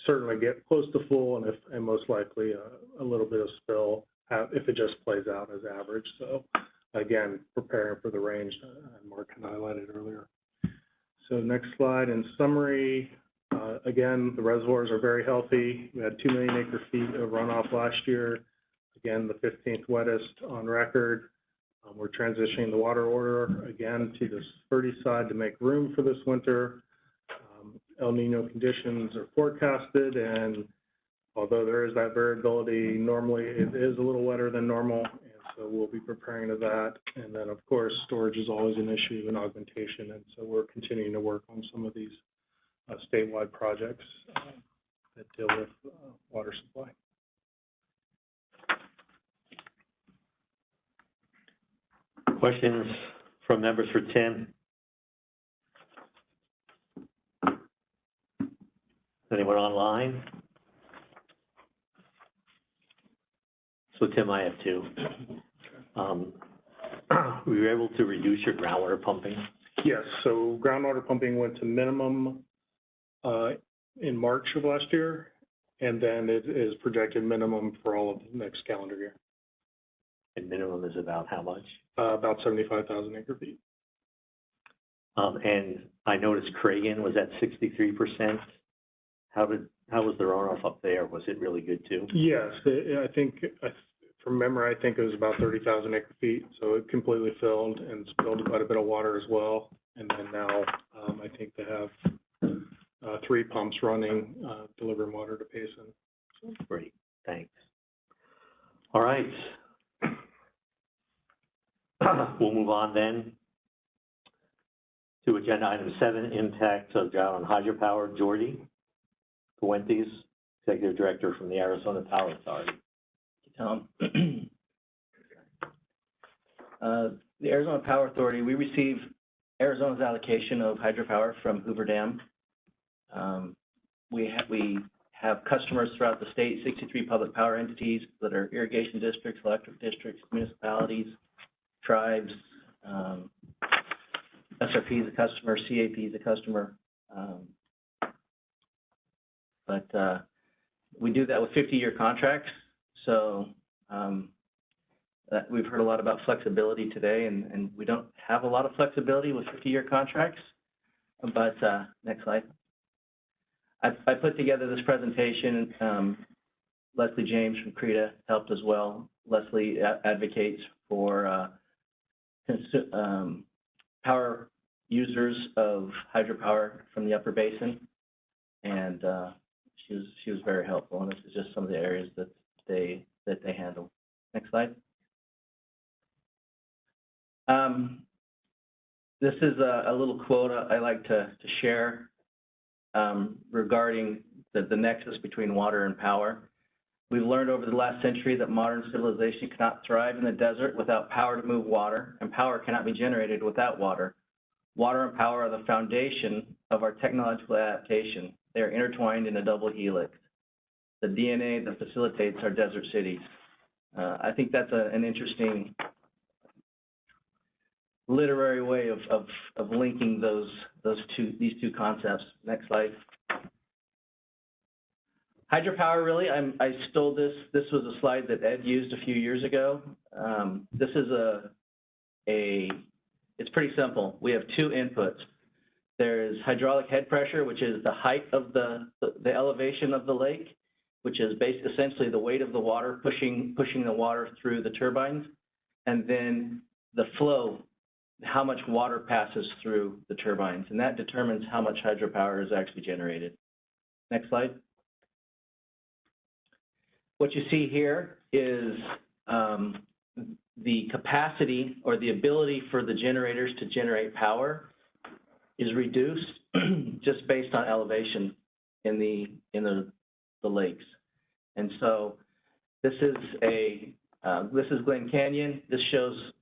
certainly get close to full, and most likely a little bit of spill if it just plays out as average. So again, preparing for the range Mark had highlighted earlier. So next slide, in summary, again, the reservoirs are very healthy. We had 2 million acre feet of runoff last year. Again, the 15th wettest on record. We're transitioning the water order again to the Verde side to make room for this winter. El Nino conditions are forecasted, and although there is that variability, normally it is a little wetter than normal, and so we'll be preparing to that. And then, of course, storage is always an issue in augmentation, and so we're continuing to work on some of these statewide projects that deal with water supply. Questions from members for Tim? Anyone online? So Tim, I have two. Were you able to reduce your groundwater pumping? Yes, so groundwater pumping went to minimum in March of last year, and then it is projected minimum for all of the next calendar year. And minimum is about how much? About 75,000 acre feet. And I noticed Cragen was at 63%. How was the runoff up there? Was it really good too? Yes, I think, from memory, I think it was about 30,000 acre feet. So it completely filled and spilled quite a bit of water as well. And then now I think they have 3 pumps running, delivering water to Payson. So. Great, thanks. All right. We'll move on then to agenda item 7, impact of drought on hydropower. Jordy Fuentes, Executive Director from the Arizona Power Authority. Tom. The Arizona Power Authority, we receive Arizona's allocation of hydropower from Hoover Dam. We have customers throughout the state, 63 public power entities that are irrigation districts, electric districts, municipalities, tribes, SRP is a customer, CAP is a customer. But we do that with 50-year contracts. So we've heard a lot about flexibility today, and we don't have a lot of flexibility with 50-year contracts. But next slide. I put together this presentation. Leslie James from CREDA helped as well. Leslie advocates for power users of hydropower from the Upper Basin, and she was very helpful. And this is just some of the areas that they handle. Next slide. This is a little quote I like to share regarding the nexus between water and power. We've learned over the last century that modern civilization cannot thrive in the desert without power to move water, and power cannot be generated without water. Water and power are the foundation of our technological adaptation. They are intertwined in a double helix, the DNA that facilitates our desert cities. I think that's an interesting literary way of linking these two concepts. Next slide. Hydropower, really, I stole this. This was a slide that Ed used a few years ago. This is it's pretty simple. We have 2 inputs. There's hydraulic head pressure, which is the height of the elevation of the lake, which is essentially the weight of the water pushing the water through the turbines, and then the flow, how much water passes through the turbines, and that determines how much hydropower is actually generated. Next slide. What you see here is the capacity or the ability for the generators to generate power is reduced just based on elevation in the lakes. And so this is Glen Canyon. This shows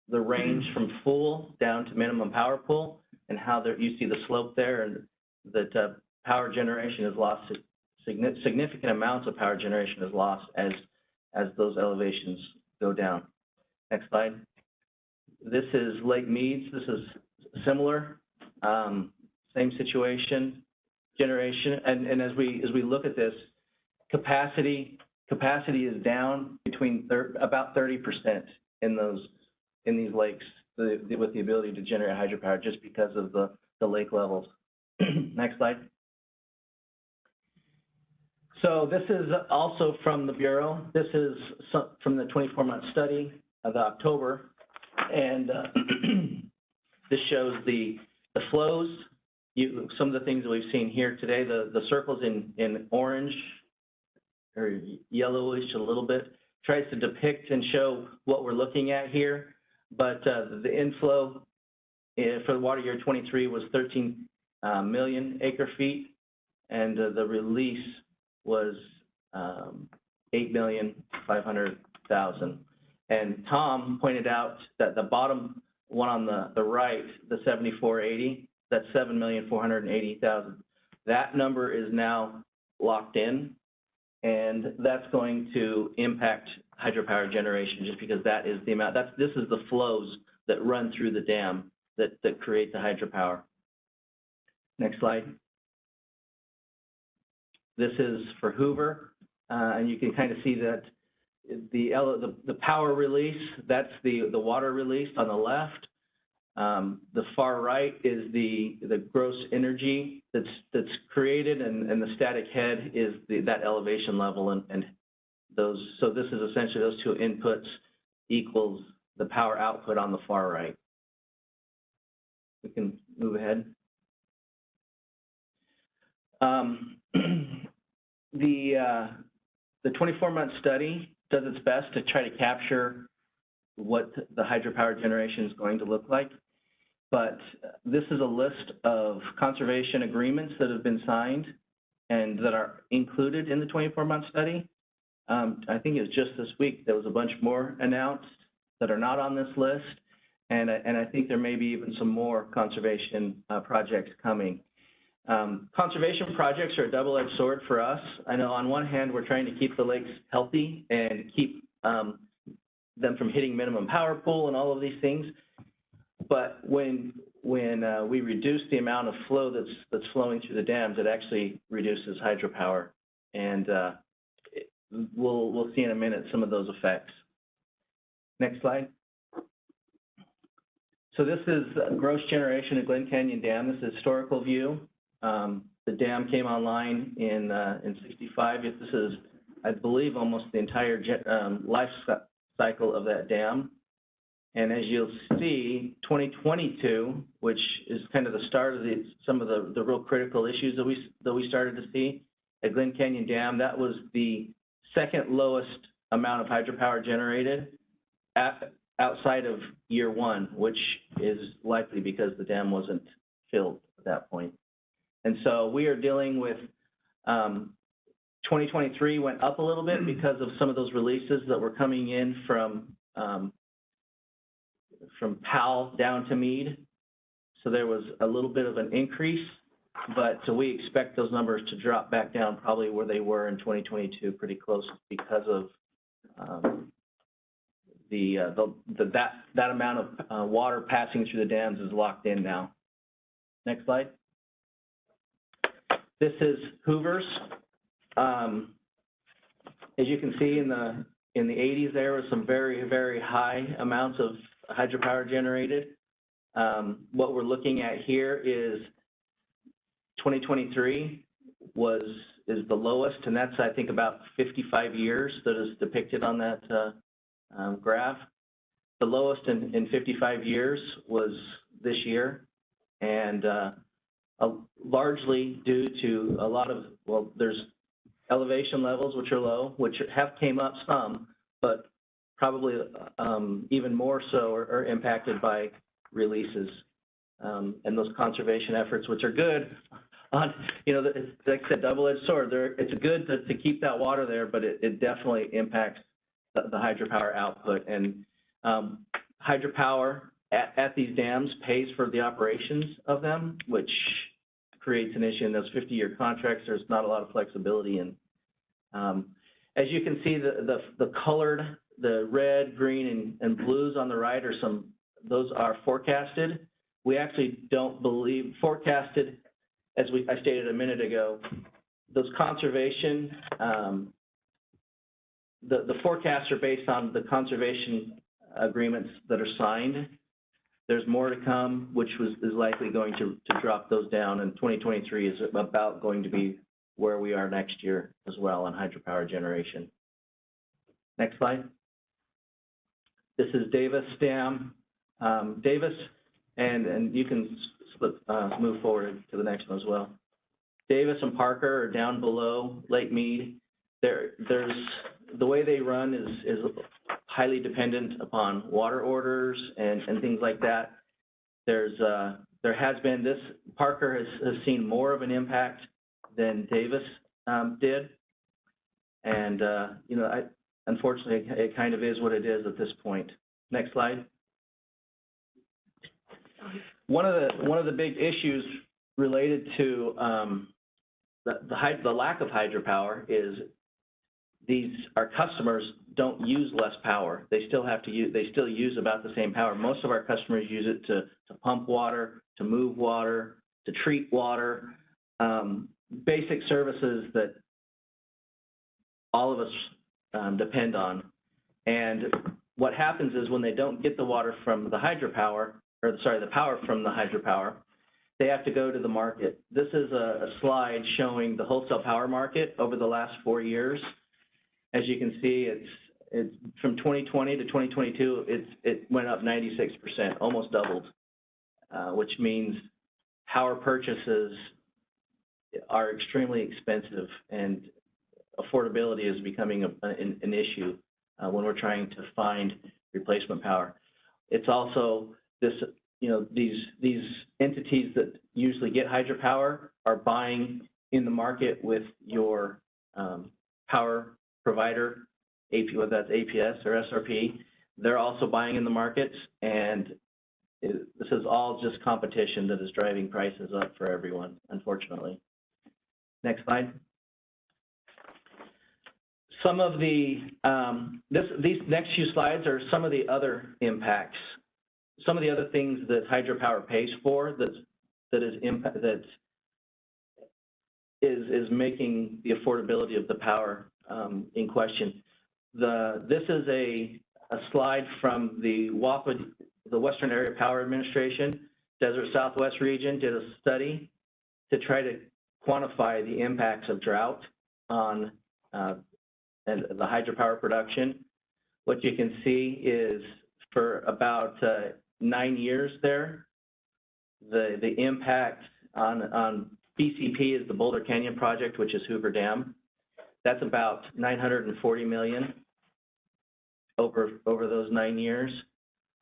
the range from full down to minimum power pool, and how you see the slope there, and that power generation is lost. Significant amounts of power generation is lost as those elevations go down. Next slide. This is Lake Meads. This is similar, same situation, generation. And as we look at this, capacity is down between about 30% in these lakes with the ability to generate hydropower just because of the lake levels. Next slide. So this is also from the Bureau. This is from the 24-month study of October, and this shows the flows. Some of the things that we've seen here today, the circles in orange or yellowish a little bit, tries to depict and show what we're looking at here. But the inflow for the water year 23 was 13 million acre feet, and the release was 8,500,000. And Tom pointed out that the bottom one on the right, the 7480, that's 7,480,000. That number is now locked in, and that's going to impact hydropower generation just because that is the amount. This is the flows that run through the dam that create the hydropower. Next slide. This is for Hoover, and you can kind of see that the power release, that's the water release on the left. The far right is the gross energy that's created, and the static head is that elevation level, and those. So this is essentially those two inputs equals the power output on the far right. We can move ahead. The 24-month study does its best to try to capture what the hydropower generation is going to look like. But this is a list of conservation agreements that have been signed and that are included in the 24-month study. I think it was just this week, there was a bunch more announced that are not on this list. And I think there may be even some more conservation projects coming. Conservation projects are a double-edged sword for us. I know on one hand, we're trying to keep the lakes healthy and keep them from hitting minimum power pool and all of these things. But when we reduce the amount of flow that's flowing through the dams, it actually reduces hydropower. And we'll see in a minute some of those effects. Next slide. So this is gross generation at Glen Canyon Dam. This is a historical view. The dam came online in 65. This is, I believe, almost the entire life cycle of that dam. And as you'll see, 2022, which is kind of the start of some of the real critical issues that we started to see at Glen Canyon Dam, that was the second lowest amount of hydropower generated outside of year one, which is likely because the dam wasn't filled at that point. And so we are dealing with 2023 went up a little bit because of some of those releases that were coming in from Powell down to Meade. So there was a little bit of an increase, but so we expect those numbers to drop back down probably where they were in 2022, pretty close, because of that amount of water passing through the dams is locked in now. Next slide. This is Hoover's. As you can see in the 80s, there was some very, very high amounts of hydropower generated. What we're looking at here is 2023 is the lowest, and that's, I think, about 55 years that is depicted on that graph. The lowest in 55 years was this year, and largely due to a lot of, well, there's elevation levels which are low, which have came up some, but probably even more so are impacted by releases and those conservation efforts, which are good. It's like I said, double-edged sword. It's good to keep that water there, but it definitely impacts the hydropower output. And hydropower at these dams pays for the operations of them, which creates an issue. In those 50-year contracts, there's not a lot of flexibility. And as you can see, the colored the red, green, and blues on the right are those are forecasted. We actually don't believe, forecasted, as I stated a minute ago, those conservation, the forecasts are based on the conservation agreements that are signed. There's more to come, which is likely going to drop those down, and 2023 is about going to be where we are next year as well on hydropower generation. Next slide. This is Davis Dam. Davis, and you can move forward to the next one as well. Davis and Parker are down below Lake Mead. There's the way they run is highly dependent upon water orders and things like that. There has been this, Parker has seen more of an impact than Davis did. And, you know, unfortunately, it kind of is what it is at this point. Next slide. One of the big issues related to the lack of hydropower is our customers don't use less power. They still have to use, they still use about the same power. Most of our customers use it to pump water, to move water, to treat water, basic services that all of us depend on. And what happens is when they don't get the water from the hydropower, or sorry, the power from the hydropower, they have to go to the market. This is a slide showing the wholesale power market over the last 4 years. As you can see, it's from 2020 to 2022, it went up 96%, almost doubled, which means power purchases are extremely expensive, and affordability is becoming an issue when we're trying to find replacement power. It's also this, you know, these entities that usually get hydropower are buying in the market with your power provider, whether that's APS or SRP. They're also buying in the markets, and this is all just competition that is driving prices up for everyone, unfortunately. Next slide. Some of the, these next few slides are some of the other impacts, some of the other things that hydropower pays for that is making the affordability of the power in question. This is a slide from the WAPA, the Western Area Power Administration, Desert Southwest region, did a study to try to quantify the impacts of drought on and the hydropower production. What you can see is for about 9 years there, the impact on BCP is the Boulder Canyon project, which is Hoover Dam. That's about $940 million over those 9 years.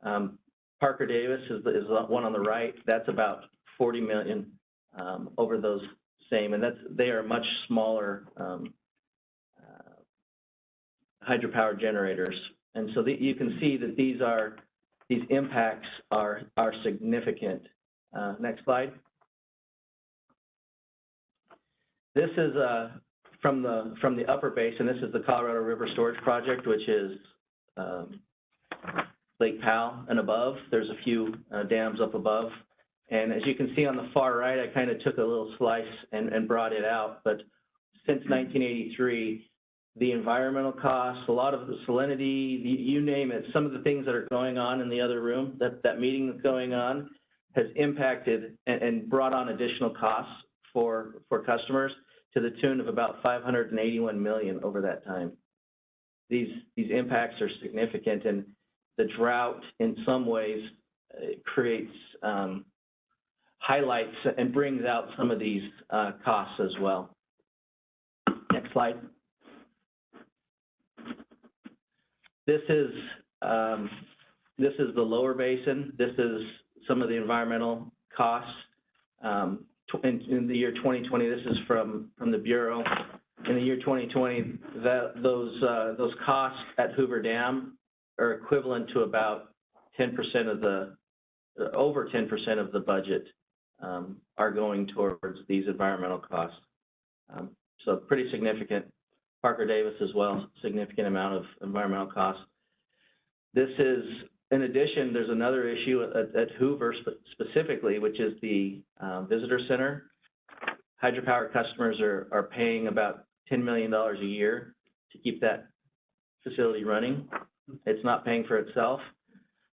Parker Davis is the one on the right. That's about $40 million over those same, and they are much smaller hydropower generators. And so you can see that these impacts are significant. Next slide. This is from the upper basin. This is the Colorado River Storage Project, which is Lake Powell and above. There's a few dams up above. And as you can see on the far right, I kind of took a little slice and brought it out. But since 1983, the environmental costs, a lot of the salinity, you name it, some of the things that are going on in the other room, that meeting that's going on has impacted and brought on additional costs for customers to the tune of about $581 million over that time. These impacts are significant, and the drought in some ways creates, highlights and brings out some of these costs as well. Next slide. This is the lower basin. This is some of the environmental costs. In the year 2020, this is from the Bureau. In the year 2020, those costs at Hoover Dam are equivalent to about 10% of over 10% of the budget are going towards these environmental costs. So pretty significant. Parker Davis as well, significant amount of environmental costs. This is, in addition, there's another issue at Hoover specifically, which is the visitor center. Hydropower customers are paying about $10 million a year to keep that facility running. It's not paying for itself.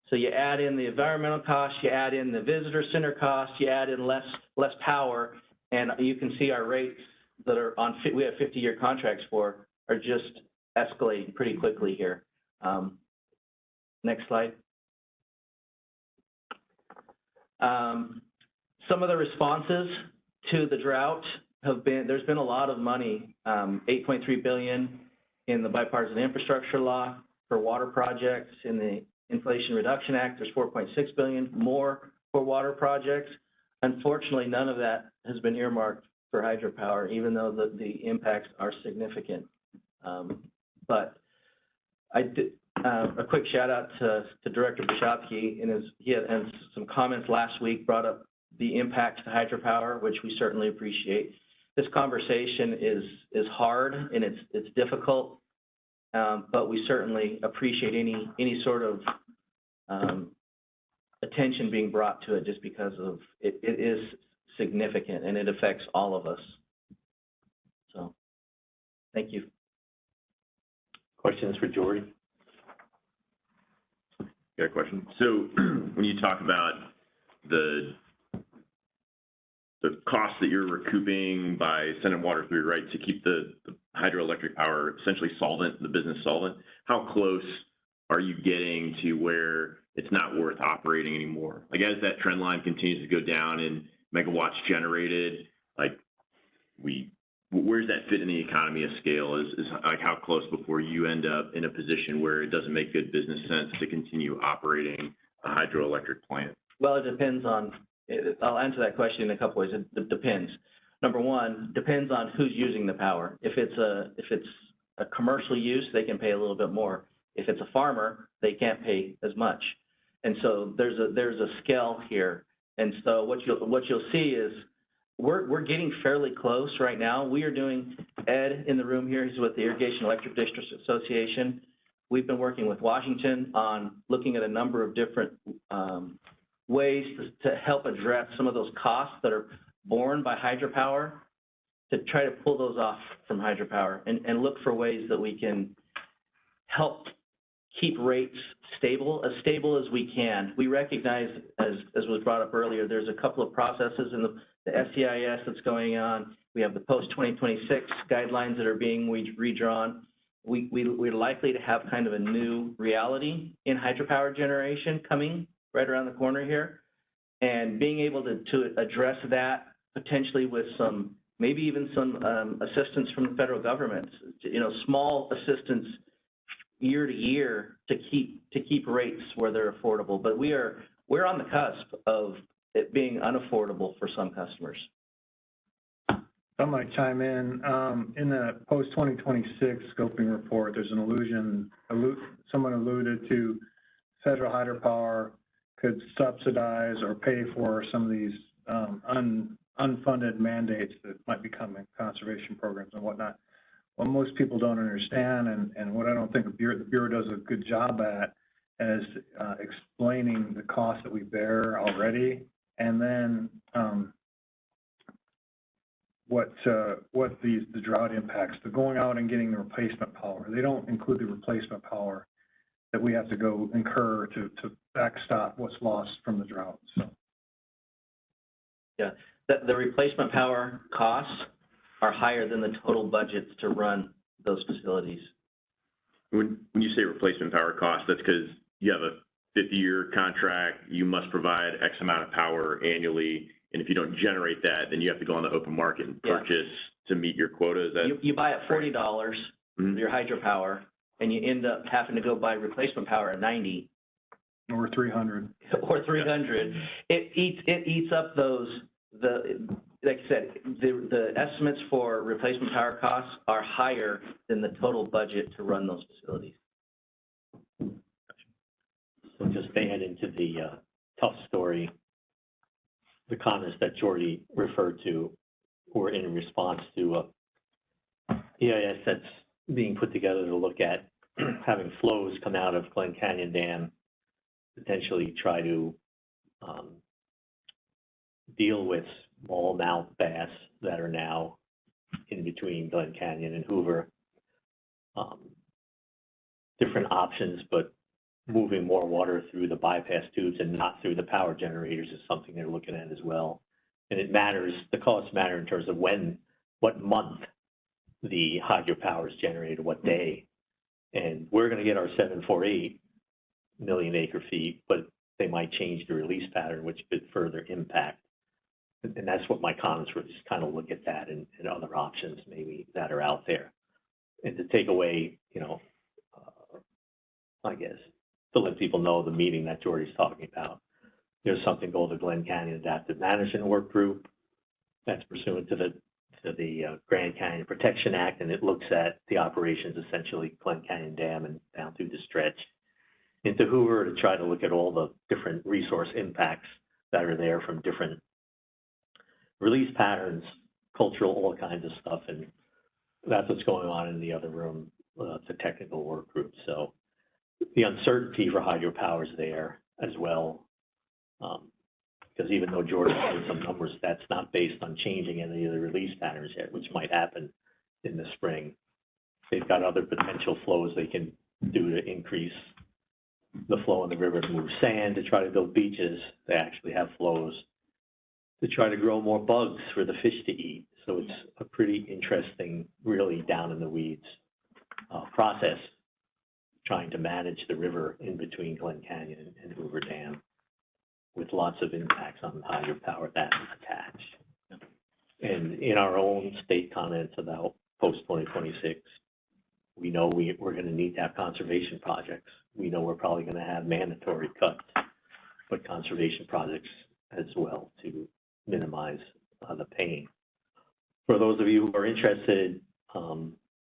So you add in the environmental costs, you add in the visitor center costs, you add in less power, and you can see our rates that are on, we have 50-year contracts for, are just escalating pretty quickly here. Next slide. Some of the responses to the drought have been, there's been a lot of money, $8.3 billion in the bipartisan infrastructure law for water projects. In the Inflation Reduction Act, there's $4.6 billion more for water projects. Unfortunately, none of that has been earmarked for hydropower, even though the impacts are significant. But I did, a quick shout out to Director Buchowski, and he had some comments last week, brought up the impacts to hydropower, which we certainly appreciate. This conversation is hard and it's difficult, but we certainly appreciate any sort of attention being brought to it, just because of it is significant and it affects all of us. So, thank you. Questions for Jordy? Got a question. So when you talk about the cost that you're recouping by sending water through, right, to keep the hydroelectric power essentially solvent, the business solvent, how close are you getting to where it's not worth operating anymore? Like, as that trend line continues to go down in megawatts generated, like, where's that fit in the economy of scale? Is like, how close before you end up in a position where it doesn't make good business sense to continue operating a hydroelectric plant? Well, it depends on, I'll answer that question in a couple ways. It depends. Number one, depends on who's using the power. If it's a commercial use, they can pay a little bit more. If it's a farmer, they can't pay as much. And so there's a scale here. And so what you'll see is we're getting fairly close right now. We are doing, Ed in the room here, he's with the Irrigation Electric Districts Association. We've been working with Washington on looking at a number of different ways to help address some of those costs that are borne by hydropower, to try to pull those off from hydropower and look for ways that we can help keep rates stable as we can. We recognize, as was brought up earlier, there's a couple of processes in the SEIS that's going on. We have the post-2026 guidelines that are being redrawn. We're likely to have kind of a new reality in hydropower generation coming right around the corner here. And being able to address that potentially with some, maybe even some assistance from the federal government, small assistance year to year to keep rates where they're affordable. But we're on the cusp of it being unaffordable for some customers. I might chime in. In the post-2026 scoping report, there's an allusion, someone alluded to federal hydropower could subsidize or pay for some of these unfunded mandates that might be coming, conservation programs and whatnot. What most people don't understand, and what I don't think the Bureau does a good job at, is explaining the cost that we bear already, and then what the drought impacts, the going out and getting the replacement power. They don't include the replacement power that we have to go incur to backstop what's lost from the drought. So, yeah, the replacement power costs are higher than the total budgets to run those facilities. When you say replacement power costs, that's because you have a 50-year contract, you must provide X amount of power annually, and if you don't generate that, then you have to go on the open market and purchase to meet your quota. Is that you buy at $40 your hydropower, and you end up having to go buy replacement power at $90 or $300 or $300. It eats up those. Like I said, the estimates for replacement power costs are higher than the total budget to run those facilities. So just to add into the tough story, the comments that Jordy referred to were in response to EIS that's being put together to look at having flows come out of Glen Canyon Dam, potentially try to deal with smallmouth bass that are now in between Glen Canyon and Hoover. Different options, but moving more water through the bypass tubes and not through the power generators is something they're looking at as well. And it matters, the costs matter in terms of what month the hydropower is generated, what day. And we're going to get our 748 million acre feet, but they might change the release pattern, which could further impact. And that's what my comments were, just kind of look at that and other options maybe that are out there. And to take away, I guess, to let people know the meeting that Jordy's talking about. There's something called the Glen Canyon Adaptive Management Work Group that's pursuant to the Grand Canyon Protection Act, and it looks at the operations, essentially Glen Canyon Dam and down through the stretch into Hoover, to try to look at all the different resource impacts that are there from different release patterns, cultural, all kinds of stuff, and that's what's going on in the other room. It's a technical work group, so the uncertainty for hydropower is there as well, because even though Jordan did some numbers, that's not based on changing any of the release patterns yet, which might happen in the spring. They've got other potential flows they can do to increase the flow in the river, to move sand, to try to build beaches. They actually have flows to try to grow more bugs for the fish to eat. So it's a pretty interesting, really down in the weeds process, trying to manage the river in between Glen Canyon and Hoover Dam, with lots of impacts on hydropower that attach. And in our own state comments about post-2026, we know we're going to need to have conservation projects. We know we're probably going to have mandatory cuts, but conservation projects as well to minimize the pain. For those of you who are interested,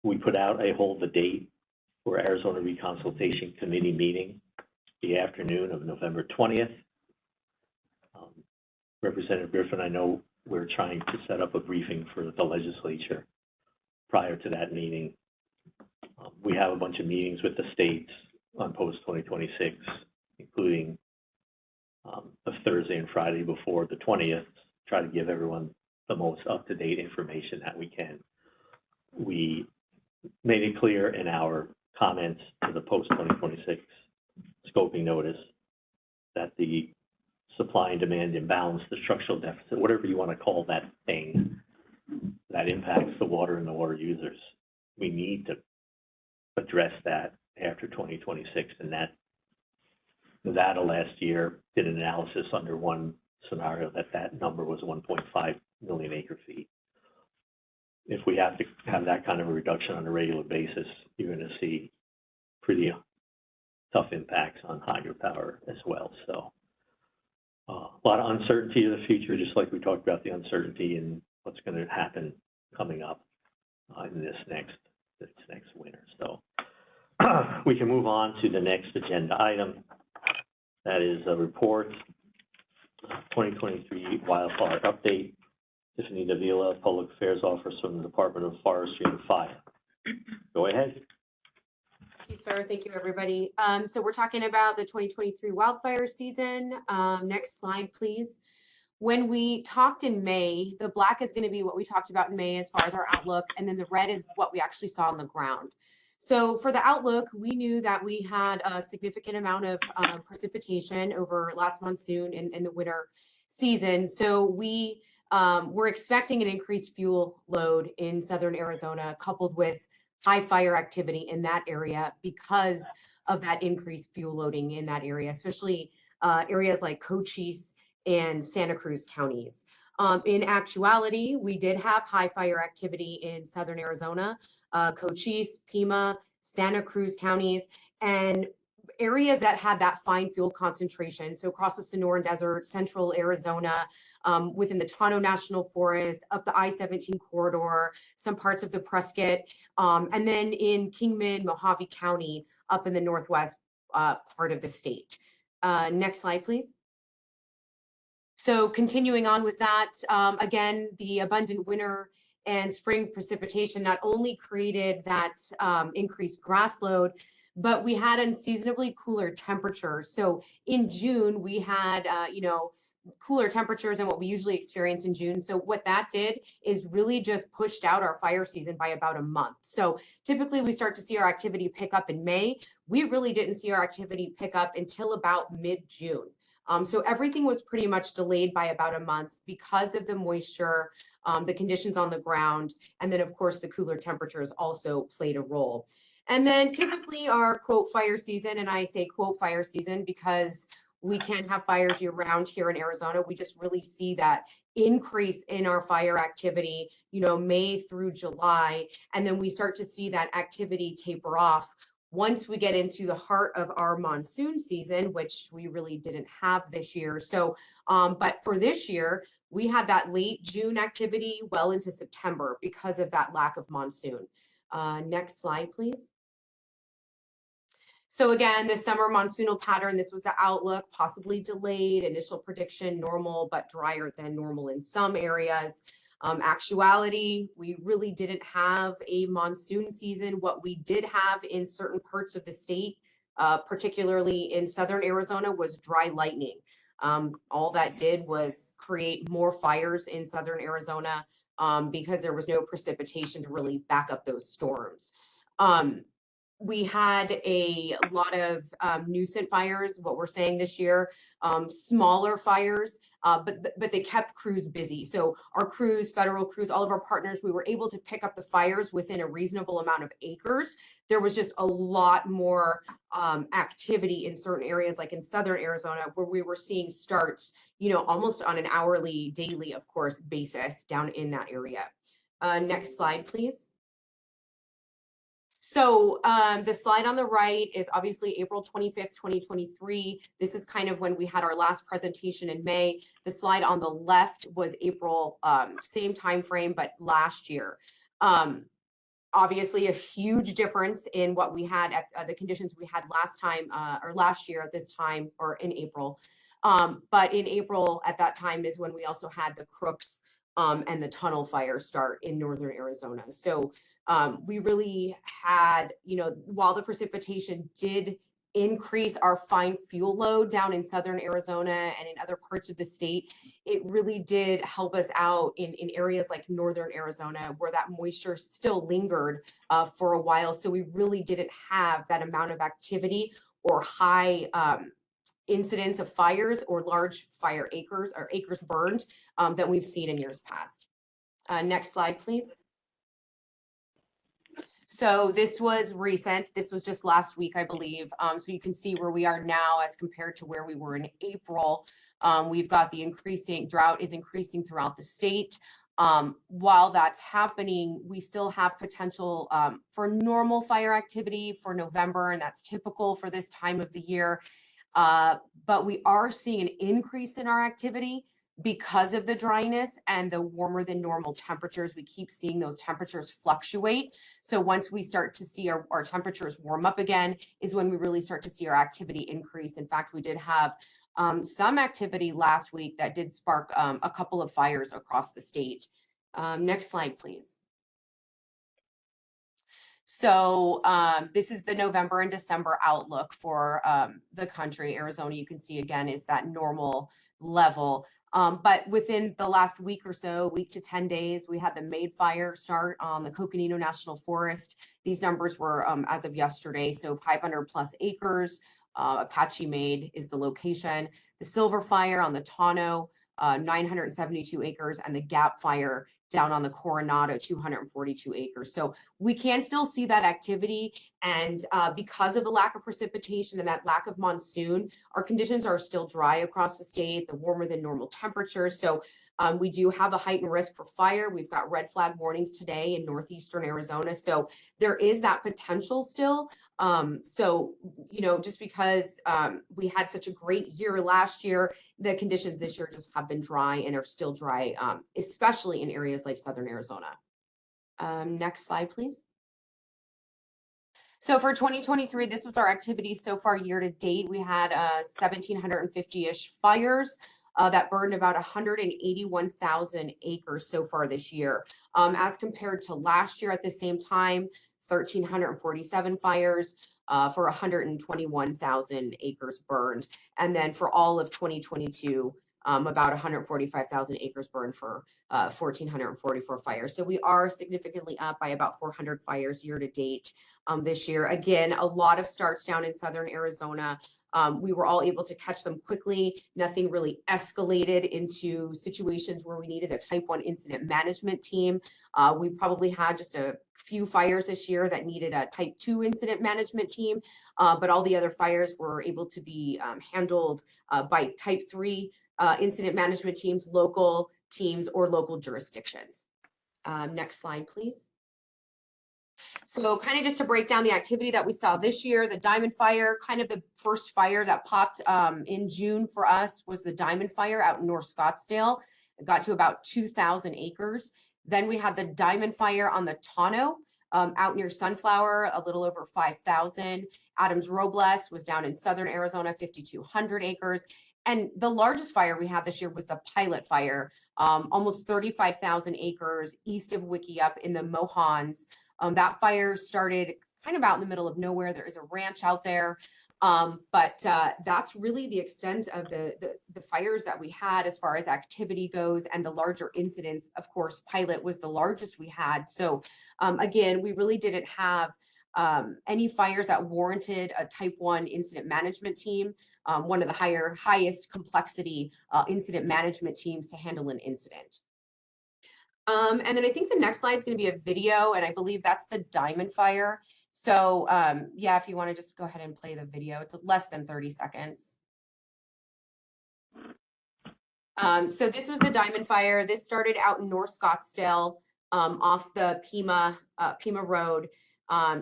we put out a hold the date for Arizona Reconsultation Committee meeting, the afternoon of November 20th. Representative Griffin, I know we're trying to set up a briefing for the legislature prior to that meeting. We have a bunch of meetings with the states on post-2026, including the Thursday and Friday before the 20th, try to give everyone the most up-to-date information that we can. We made it clear in our comments to the post-2026 scoping notice that the supply and demand imbalance, the structural deficit, whatever you want to call that thing, that impacts the water and the water users. We need to address that after 2026, and that Nevada last year did an analysis under one scenario that number was 1.5 million acre feet. If we have to have that kind of a reduction on a regular basis, you're going to see pretty tough impacts on hydropower as well. So a lot of uncertainty in the future, just like we talked about the uncertainty in what's going to happen coming up in this next winter. So we can move on to the next agenda item. That is a report, 2023 wildfire update. Tiffany Davila, Public Affairs Officer from the Department of Forestry and Fire. Go ahead. Thank you, sir. Thank you, everybody. So we're talking about the 2023 wildfire season. Next slide, please. When we talked in May, the black is going to be what we talked about in May as far as our outlook, and then the red is what we actually saw on the ground. So for the outlook, we knew that we had a significant amount of precipitation over last monsoon and the winter season. So we we're expecting an increased fuel load in southern Arizona, coupled with high fire activity in that area because of that increased fuel loading in that area, especially areas like Cochise and Santa Cruz counties. In actuality, we did have high fire activity in southern Arizona, Cochise, Pima, Santa Cruz counties, and areas that had that fine fuel concentration. So across the Sonoran Desert, central Arizona, within the Tonto National Forest, up the I-17 corridor, some parts of the Prescott, and then in Kingman, Mojave County, up in the northwest part of the state. Next slide, please. So continuing on with that, again, the abundant winter and spring precipitation not only created that increased grass load, but we had unseasonably cooler temperatures. So in June, we had, cooler temperatures than what we usually experience in June. So what that did is really just pushed out our fire season by about a month. So typically we start to see our activity pick up in May. We really didn't see our activity pick up until about mid-June. So everything was pretty much delayed by about a month because of the moisture, the conditions on the ground, and then of course the cooler temperatures also played a role. And then typically our quote fire season, and I say quote fire season because we can have fires year round here in Arizona. We just really see that increase in our fire activity, May through July. And then we start to see that activity taper off once we get into the heart of our monsoon season, which we really didn't have this year. So, but for this year, we had that late June activity well into September because of that lack of monsoon. Next slide, please. So again, the summer monsoonal pattern, this was the outlook, possibly delayed, initial prediction, normal, but drier than normal in some areas. Actuality, we really didn't have a monsoon season. What we did have in certain parts of the state, particularly in southern Arizona, was dry lightning. All that did was create more fires in southern Arizona because there was no precipitation to really back up those storms. We had a lot of nuisance fires, what we're saying this year, smaller fires, but they kept crews busy. So our crews, federal crews, all of our partners, we were able to pick up the fires within a reasonable amount of acres. There was just a lot more activity in certain areas, like in southern Arizona, where we were seeing starts, almost on an hourly, daily, of course, basis down in that area. Next slide, please. So the slide on the right is obviously April 25th, 2023. This is kind of when we had our last presentation in May. The slide on the left was April, same time frame, but last year. Obviously a huge difference in what we had at the conditions we had last time or last year at this time or in April. But in April at that time is when we also had the Crooks and the tunnel fire start in northern Arizona. So we really had, while the precipitation did increase our fine fuel load down in southern Arizona and in other parts of the state, it really did help us out in areas like northern Arizona where that moisture still lingered for a while. So we really didn't have that amount of activity or high incidents of fires or large fire acres or acres burned that we've seen in years past. Next slide, please. So this was recent. This was just last week, I believe. So you can see where we are now as compared to where we were in April. We've got the increasing drought is increasing throughout the state. While that's happening, we still have potential for normal fire activity for November, and that's typical for this time of the year. But we are seeing an increase in our activity because of the dryness and the warmer than normal temperatures. We keep seeing those temperatures fluctuate. So once we start to see our temperatures warm up again is when we really start to see our activity increase. In fact, we did have some activity last week that did spark a couple of fires across the state. Next slide, please. So this is the November and December outlook for the country. Arizona, you can see again, is that normal level. But within the last week or so, week to 10 days, we had the Made Fire start on the Coconino National Forest. These numbers were as of yesterday, so 500 plus acres. Apache Made is the location. The Silver Fire on the Tano, 972 acres, and the Gap Fire down on the Coronado, 242 acres. So we can still see that activity. And because of the lack of precipitation and that lack of monsoon, our conditions are still dry across the state, the warmer than normal temperatures. So we do have a heightened risk for fire. We've got red flag warnings today in northeastern Arizona. So there is that potential still. So, just because we had such a great year last year, the conditions this year just have been dry and are still dry, especially in areas like southern Arizona. Next slide, please. So for 2023, this was our activity so far year to date. We had 1,750-ish fires that burned about 181,000 acres so far this year. As compared to last year at the same time, 1,347 fires. for 121,000 acres burned. And then for all of 2022, about 145,000 acres burned for 1,444 fires. So we are significantly up by about 400 fires year to date this year. Again, a lot of starts down in southern Arizona. We were all able to catch them quickly. Nothing really escalated into situations where we needed a type 1 incident management team. We probably had just a few fires this year that needed a type 2 incident management team, but all the other fires were able to be handled by type 3 incident management teams, local teams, or local jurisdictions. Next slide, please. So kind of just to break down the activity that we saw this year, the Diamond Fire, kind of the first fire that popped in June for us was the Diamond Fire out in North Scottsdale. It got to about 2,000 acres. Then we had the Diamond Fire on the Tonto out near Sunflower, a little over 5,000. Adams Robles was down in southern Arizona, 5,200 acres. And the largest fire we had this year was the Pilot Fire, almost 35,000 acres east of Wickiup in the Mohans. That fire started kind of out in the middle of nowhere. There is a ranch out there, but that's really the extent of the fires that we had as far as activity goes, and the larger incidents. Of course, Pilot was the largest we had. So again, we really didn't have any fires that warranted a type 1 incident management team, one of the highest complexity incident management teams to handle an incident. And then I think the next slide is going to be a video, and I believe that's the Diamond Fire. So yeah, if you want to just go ahead and play the video, it's less than 30 seconds. So this was the Diamond Fire. This started out in North Scottsdale off the Pima Road.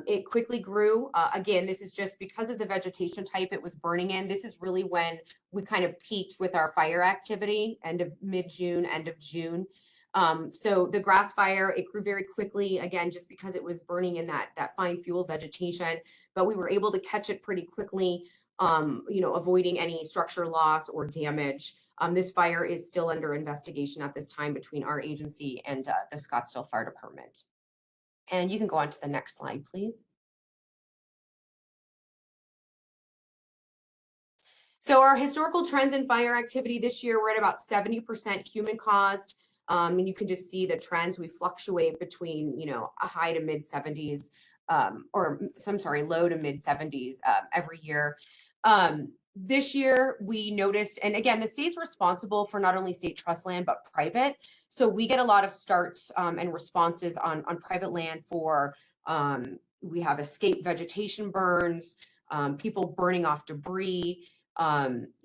It quickly grew. Again, this is just because of the vegetation type it was burning in. This is really when we kind of peaked with our fire activity, end of mid-June, end of June. So the grass fire, it grew very quickly, again, just because it was burning in that fine fuel vegetation, but we were able to catch it pretty quickly, avoiding any structure loss or damage. This fire is still under investigation at this time between our agency and the Scottsdale Fire Department. And you can go on to the next slide, please. So our historical trends in fire activity this year, we're at about 70% human caused. And you can just see the trends. We fluctuate between, a high to mid 70s, low to mid 70s every year. This year we noticed, and again, the state's responsible for not only state trust land, but private. So we get a lot of starts and responses on private land for, we have escaped vegetation burns, people burning off debris,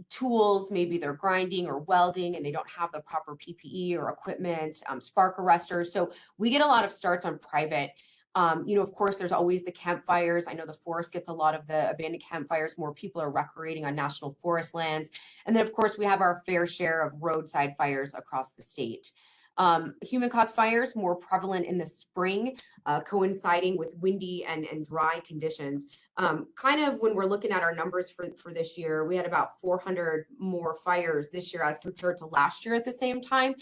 tools, maybe they're grinding or welding and they don't have the proper PPE or equipment, spark arresters. So we get a lot of starts on private. Of course, there's always the campfires. I know the forest gets a lot of the abandoned campfires. More people are recreating on national forest lands. And then, of course, we have our fair share of roadside fires across the state. Human-caused fires more prevalent in the spring, coinciding with windy and dry conditions. Kind of when we're looking at our numbers for this year, we had about 400 more fires this year as compared to last year at the same time.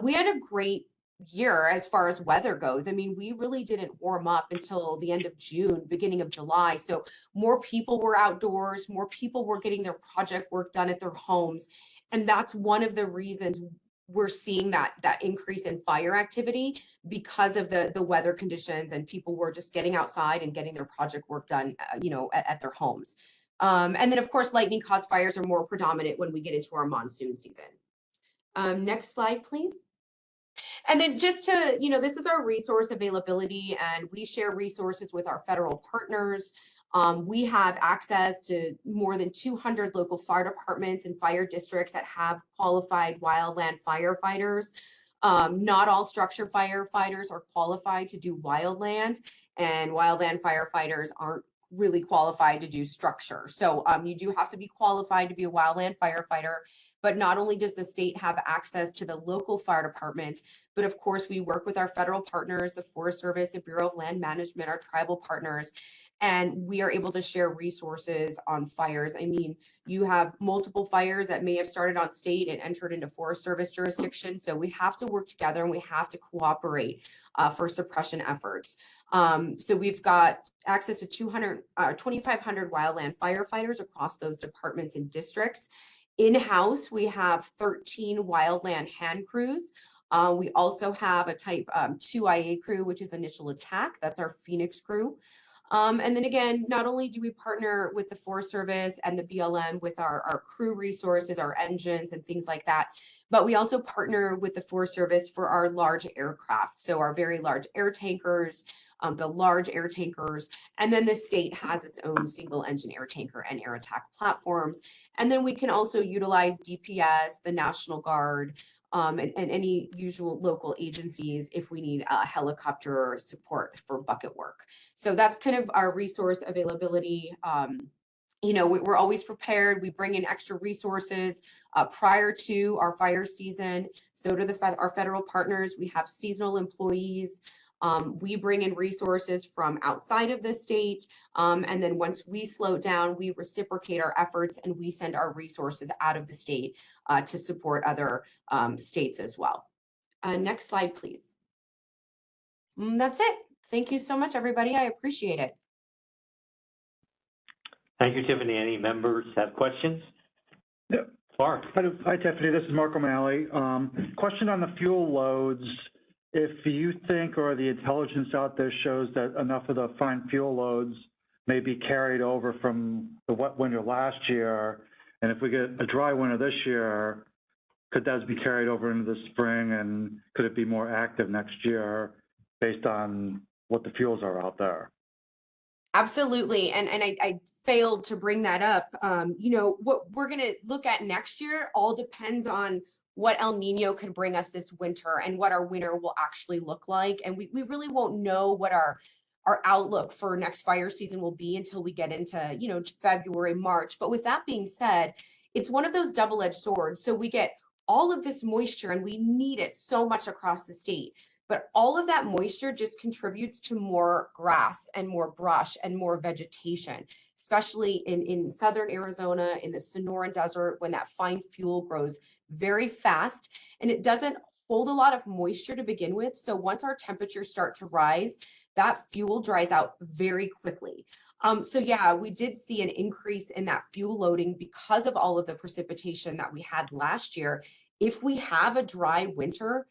We had a great year as far as weather goes. I mean, we really didn't warm up until the end of June, beginning of July. So more people were outdoors, more people were getting their project work done at their homes. And that's one of the reasons we're seeing that increase in fire activity, because of the weather conditions, and people were just getting outside and getting their project work done, at their homes. And then of course, lightning caused fires are more predominant when we get into our monsoon season. Next slide, please. And then just to, this is our resource availability, and we share resources with our federal partners. We have access to more than 200 local fire departments and fire districts that have qualified wildland firefighters. Not all structure firefighters are qualified to do wildland, and wildland firefighters aren't really qualified to do structure. So you do have to be qualified to be a wildland firefighter. But not only does the state have access to the local fire department, but of course we work with our federal partners, the Forest Service, the Bureau of Land Management, our tribal partners, and we are able to share resources on fires. I mean, you have multiple fires that may have started on state and entered into Forest Service jurisdiction. So we have to work together and we have to cooperate for suppression efforts. So we've got access to 2,500 wildland firefighters across those departments and districts. In-house, we have 13 wildland hand crews. We also have a type 2 IA crew, which is initial attack. That's our Phoenix crew. And then again, not only do we partner with the Forest Service and the BLM with our crew resources, our engines and things like that, but we also partner with the Forest Service for our large aircraft. So our very large air tankers, the large air tankers, and then the state has its own single engine air tanker and air attack platforms. And then we can also utilize DPS, the National Guard, and any usual local agencies if we need helicopter support for bucket work. So that's kind of our resource availability. You know, we're always prepared. We bring in extra resources prior to our fire season. So do our federal partners. We have seasonal employees. We bring in resources from outside of the state. And then once we slow down, we reciprocate our efforts and we send our resources out of the state to support other states as well. Next slide, please. That's it. Thank you so much, everybody. I appreciate it. Thank you, Tiffany. Any members have questions? Yep. Mark. Hi, Tiffany. This is Mark O'Malley. Question on the fuel loads. If you think or the intelligence out there shows that enough of the fine fuel loads may be carried over from the wet winter last year, and if we get a dry winter this year, could those be carried over into the spring, and could it be more active next year based on what the fuels are out there? Absolutely. And I failed to bring that up. You know, what we're going to look at next year all depends on what El Nino could bring us this winter and what our winter will actually look like. And we really won't know what our outlook for next fire season will be until we get into, you know, February, March. But with that being said, it's one of those double-edged swords. So we get all of this moisture and we need it so much across the state. But all of that moisture just contributes to more grass and more brush and more vegetation, especially in southern Arizona, in the Sonoran Desert, when that fine fuel grows very fast and it doesn't hold a lot of moisture to begin with. So once our temperatures start to rise, that fuel dries out very quickly. So yeah, we did see an increase in that fuel loading because of all of the precipitation that we had last year. If we have a dry winter,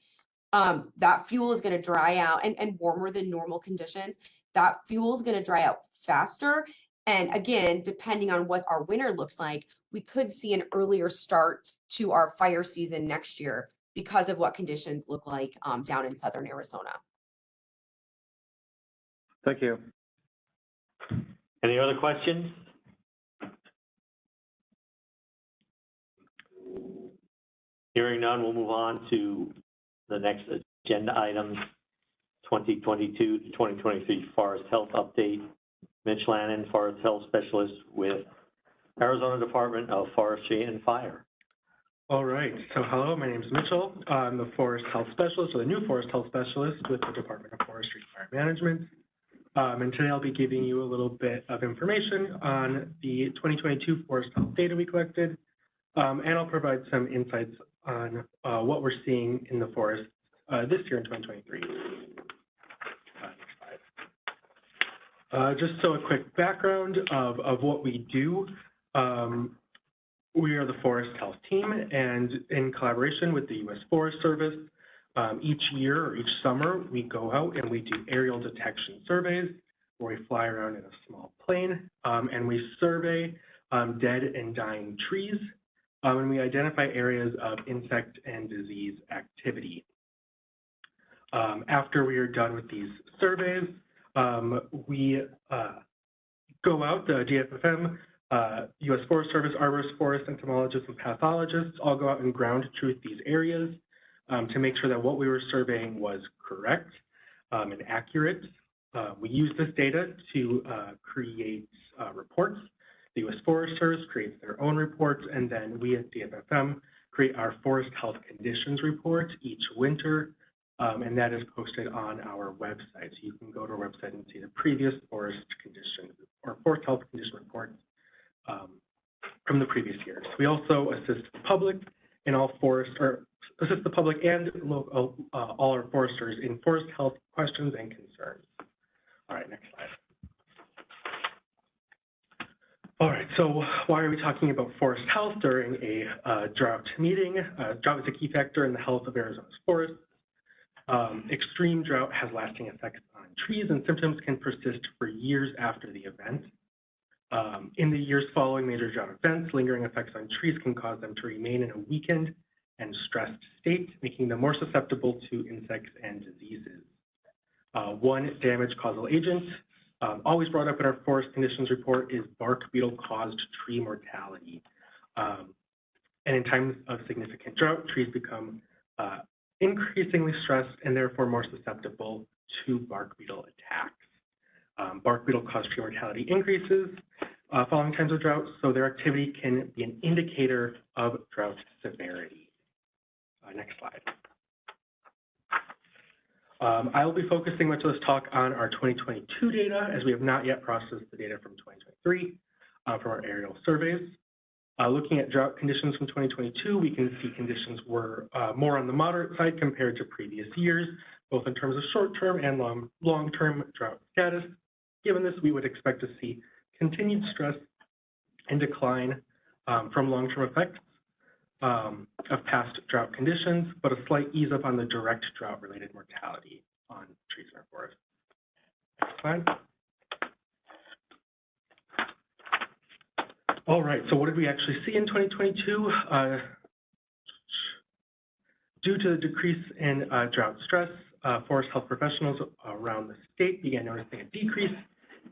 that fuel is going to dry out and warmer than normal conditions. That fuel is going to dry out faster. And again, depending on what our winter looks like, we could see an earlier start to our fire season next year because of what conditions look like down in southern Arizona. Thank you. Any other questions? Hearing none, we'll move on to the next agenda items, 2022 to 2023 Forest Health Update. Mitch Lannon, Forest Health Specialist with Arizona Department of Forestry and Fire. All right, so hello, my name is Mitchell. I'm the Forest Health Specialist, or the new Forest Health Specialist with the Department of Forestry and Fire Management. And today I'll be giving you a little bit of information on the 2022 Forest Health data we collected, and I'll provide some insights on what we're seeing in the forest this year in 2023. Just so a quick background of what we do. We are the Forest Health Team, and in collaboration with the U.S. Forest Service, each year or each summer, we go out and we do aerial detection surveys where we fly around in a small plane and we survey dead and dying trees and we identify areas of insect and disease activity. After we are done with these surveys, we go out, the DFFM, U.S. Forest Service, arborists, forest entomologists, and pathologists all go out and ground truth these areas to make sure that what we were surveying was correct and accurate. We use this data to create reports. The U.S. Forest Service creates their own reports, and then we at DFFM create our forest health conditions report each winter, and that is posted on our website. So you can go to our website and see the previous forest condition or forest health condition reports from the previous years. We also assist the public in all assist the public and local, all our foresters in forest health questions and concerns. All right, next slide. All right, so why are we talking about forest health during a drought meeting? Drought is a key factor in the health of Arizona's forests. Extreme drought has lasting effects on trees, and symptoms can persist for years after the event. In the years following major drought events, lingering effects on trees can cause them to remain in a weakened and stressed state, making them more susceptible to insects and diseases. One damage causal agent, always brought up in our forest conditions report, is bark beetle-caused tree mortality. And in times of significant drought, trees become increasingly stressed and therefore more susceptible to bark beetle attacks. Bark beetle-caused tree mortality increases following times of drought, so their activity can be an indicator of drought severity. Next slide. I'll be focusing much of this talk on our 2022 data, as we have not yet processed the data from 2023 from our aerial surveys. Looking at drought conditions from 2022, we can see conditions were more on the moderate side compared to previous years, both in terms of short-term and long-term drought status. Given this, we would expect to see continued stress and decline from long-term effects of past drought conditions, but a slight ease up on the direct drought-related mortality on trees in our forest. Next slide. All right, so what did we actually see in 2022? Due to the decrease in drought stress, forest health professionals around the state began noticing a decrease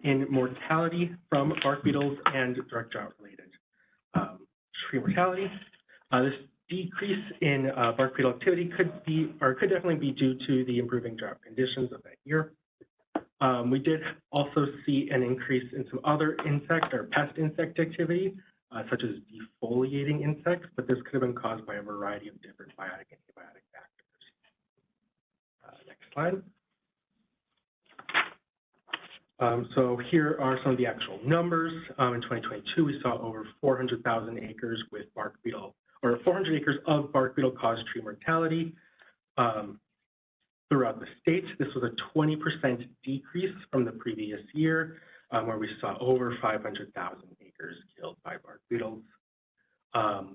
in mortality from bark beetles and direct drought-related tree mortality. This decrease in bark beetle activity could definitely be due to the improving drought conditions of that year. We did also see an increase in some other insect or pest insect activity, such as defoliating insects, but this could have been caused by a variety of different biotic and abiotic factors. Next slide. So here are some of the actual numbers. In 2022, we saw over 400,000 acres with bark beetle, or 400 acres of bark beetle-caused tree mortality throughout the state. This was a 20% decrease from the previous year, where we saw over 500,000 acres killed by bark beetles.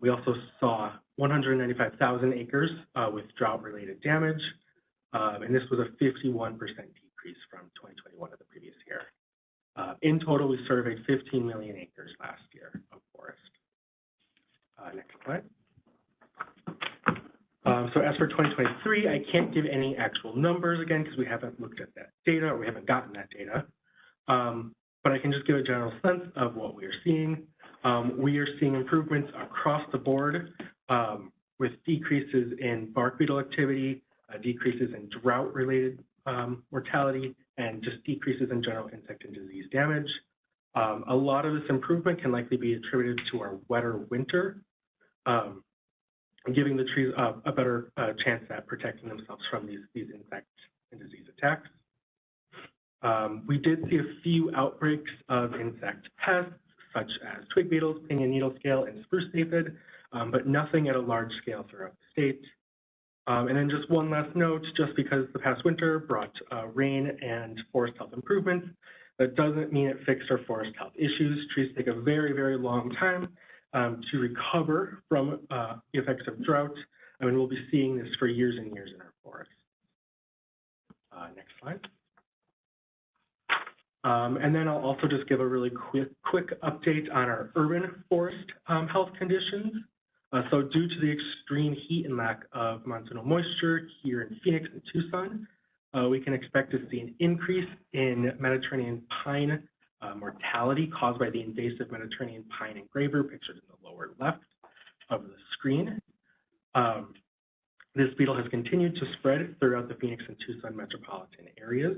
We also saw 195,000 acres with drought-related damage, and this was a 51% decrease from 2021 of the previous year. In total, we surveyed 15 million acres last year of forest. Next slide. So as for 2023, I can't give any actual numbers again because we haven't looked at that data, or we haven't gotten that data. But I can just give a general sense of what we are seeing. We are seeing improvements across the board with decreases in bark beetle activity, decreases in drought-related mortality, and just decreases in general insect and disease damage. A lot of this improvement can likely be attributed to our wetter winter, giving the trees a better chance at protecting themselves from these insect and disease attacks. We did see a few outbreaks of insect pests, such as twig beetles, pinyon needle scale, and spruce aphid, but nothing at a large scale throughout the state. And then just one last note, just because the past winter brought rain and forest health improvements, that doesn't mean it fixed our forest health issues. Trees take a very, very long time to recover from the effects of drought. I mean, we'll be seeing this for years and years in our forests. Next slide. And then I'll also just give a really quick update on our urban forest health conditions. So due to the extreme heat and lack of monsoonal moisture here in Phoenix and Tucson, we can expect to see an increase in Mediterranean pine mortality caused by the invasive Mediterranean pine engraver pictured in the lower left of the screen. This beetle has continued to spread throughout the Phoenix and Tucson metropolitan areas.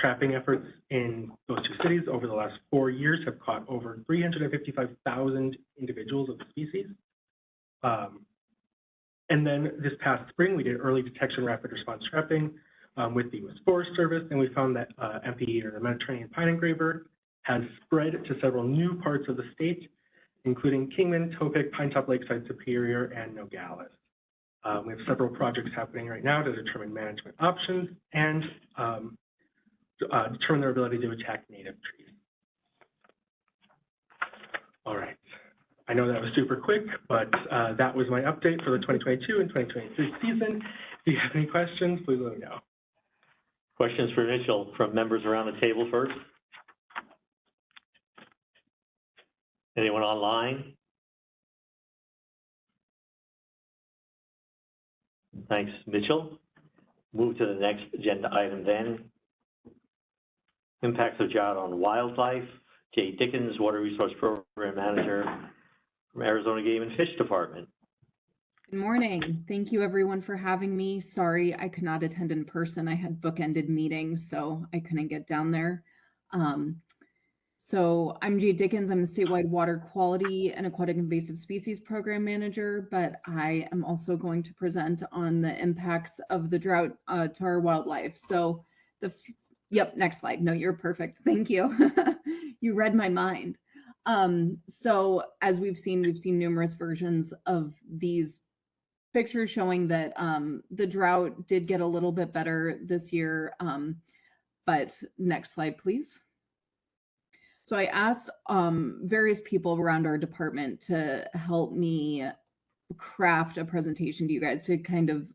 Trapping efforts in those two cities over the last 4 years have caught over 355,000 individuals of the species. And then this past spring, we did early detection rapid response trapping with the U.S. Forest Service, and we found that MPE, or the Mediterranean pine engraver, has spread to several new parts of the state, including Kingman, Topic, Pinetop Lakeside, Superior, and Nogales. We have several projects happening right now to determine management options and determine their ability to attack native trees. All right. I know that was super quick, but that was my update for the 2022 and 2023 season. If you have any questions, please let me know. Questions for Mitchell from members around the table first? Anyone online? Thanks, Mitchell. Move to the next agenda item then. Impacts of drought on wildlife. Jay Dickens, Water Resource Program Manager from Arizona Game and Fish Department. Good morning. Thank you everyone for having me. Sorry I could not attend in person. I had bookended meetings, so I couldn't get down there. So I'm Jay Dickens. I'm the statewide water quality and aquatic invasive species program manager, but I am also going to present on the impacts of the drought to our wildlife. So yep, next slide. No, you're perfect. Thank you. You read my mind. So as we've seen numerous versions of these pictures showing that the drought did get a little bit better this year. But next slide, please. So I asked various people around our department to help me craft a presentation to you guys to kind of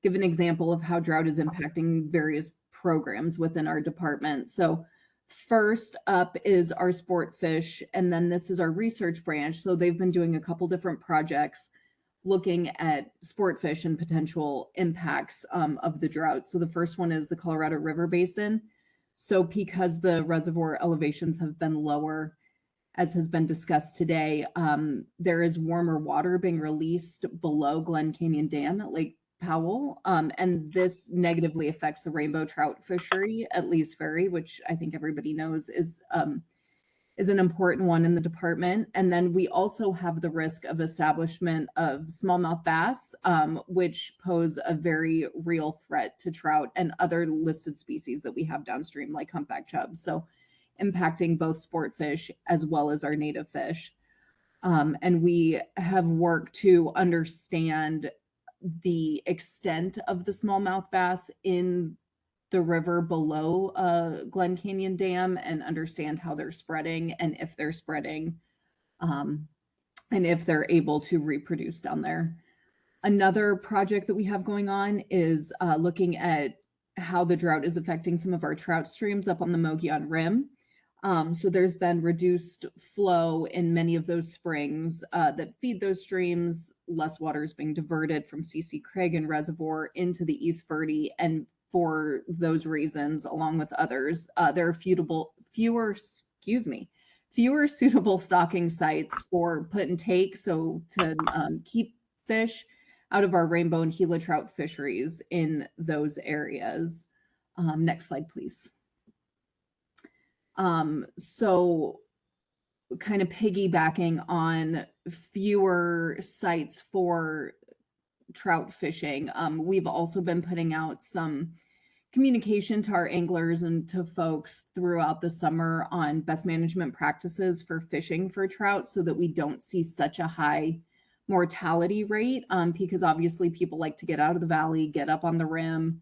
give an example of how drought is impacting various programs within our department. So first up is our sport fish, and then this is our research branch. So they've been doing a couple different projects looking at sport fish and potential impacts of the drought. So the first one is the Colorado River Basin. So because the reservoir elevations have been lower, as has been discussed today, there is warmer water being released below Glen Canyon Dam at Lake Powell, and this negatively affects the rainbow trout fishery at Lee's Ferry, which I think everybody knows is an important one in the department. And then we also have the risk of establishment of smallmouth bass, which pose a very real threat to trout and other listed species that we have downstream, like humpback chubs. So impacting both sport fish as well as our native fish. And we have worked to understand the extent of the smallmouth bass in the river below Glen Canyon Dam and understand how they're spreading and if they're spreading and if they're able to reproduce down there. Another project that we have going on is looking at how the drought is affecting some of our trout streams up on the Mogollon Rim. So there's been reduced flow in many of those springs that feed those streams. Less water is being diverted from C.C. Cragen Reservoir into the East Verde, and for those reasons, along with others, there are fewer suitable stocking sites for put and take, so to keep fish out of our rainbow and Gila trout fisheries in those areas. Next slide, please. So kind of piggybacking on fewer sites for trout fishing, we've also been putting out some communication to our anglers and to folks throughout the summer on best management practices for fishing for trout so that we don't see such a high mortality rate, because obviously people like to get out of the valley, get up on the rim,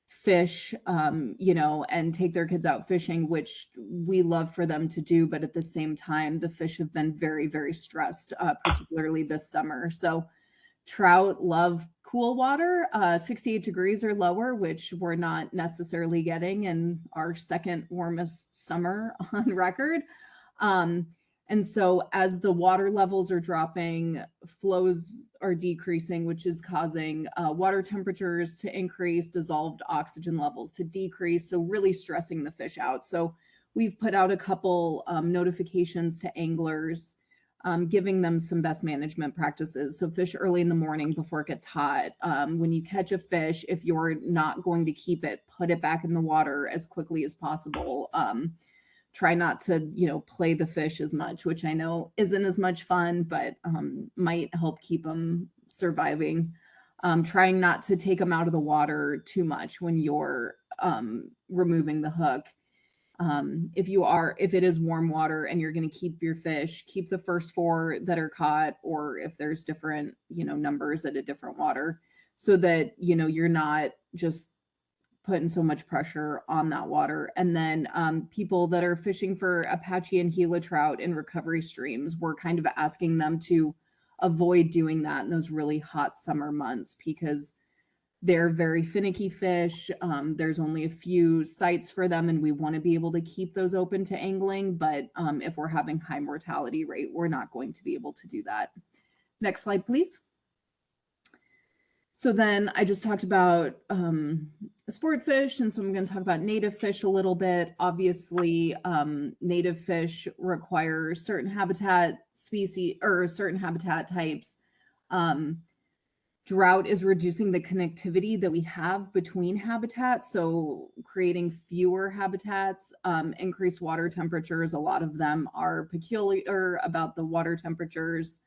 fish, and take their kids out fishing, which we love for them to do. But at the same time, the fish have been very, very stressed, particularly this summer. So trout love cool water, 68 degrees or lower, which we're not necessarily getting in our second warmest summer on record. And so as the water levels are dropping, flows are decreasing, which is causing water temperatures to increase, dissolved oxygen levels to decrease, so really stressing the fish out. So we've put out a couple notifications to anglers, giving them some best management practices. So fish early in the morning before it gets hot. When you catch a fish, if you're not going to keep it, put it back in the water as quickly as possible. Try not to, play the fish as much, which I know isn't as much fun, but might help keep them surviving. Trying not to take them out of the water too much when you're removing the hook. If it is warm water and you're going to keep your fish, keep the first 4 that are caught, or if there's different, numbers at a different water, so that, you're not just putting so much pressure on that water. And then people that are fishing for Apache and Gila trout in recovery streams, we're kind of asking them to avoid doing that in those really hot summer months because they're very finicky fish. There's only a few sites for them, and we want to be able to keep those open to angling. But if we're having high mortality rate, we're not going to be able to do that. Next slide, please. So then I just talked about sport fish, and so I'm going to talk about native fish a little bit. Obviously, native fish require certain habitat species or certain habitat types. Drought is reducing the connectivity that we have between habitats, so creating fewer habitats, increased water temperatures. A lot of them are peculiar about the water temperatures.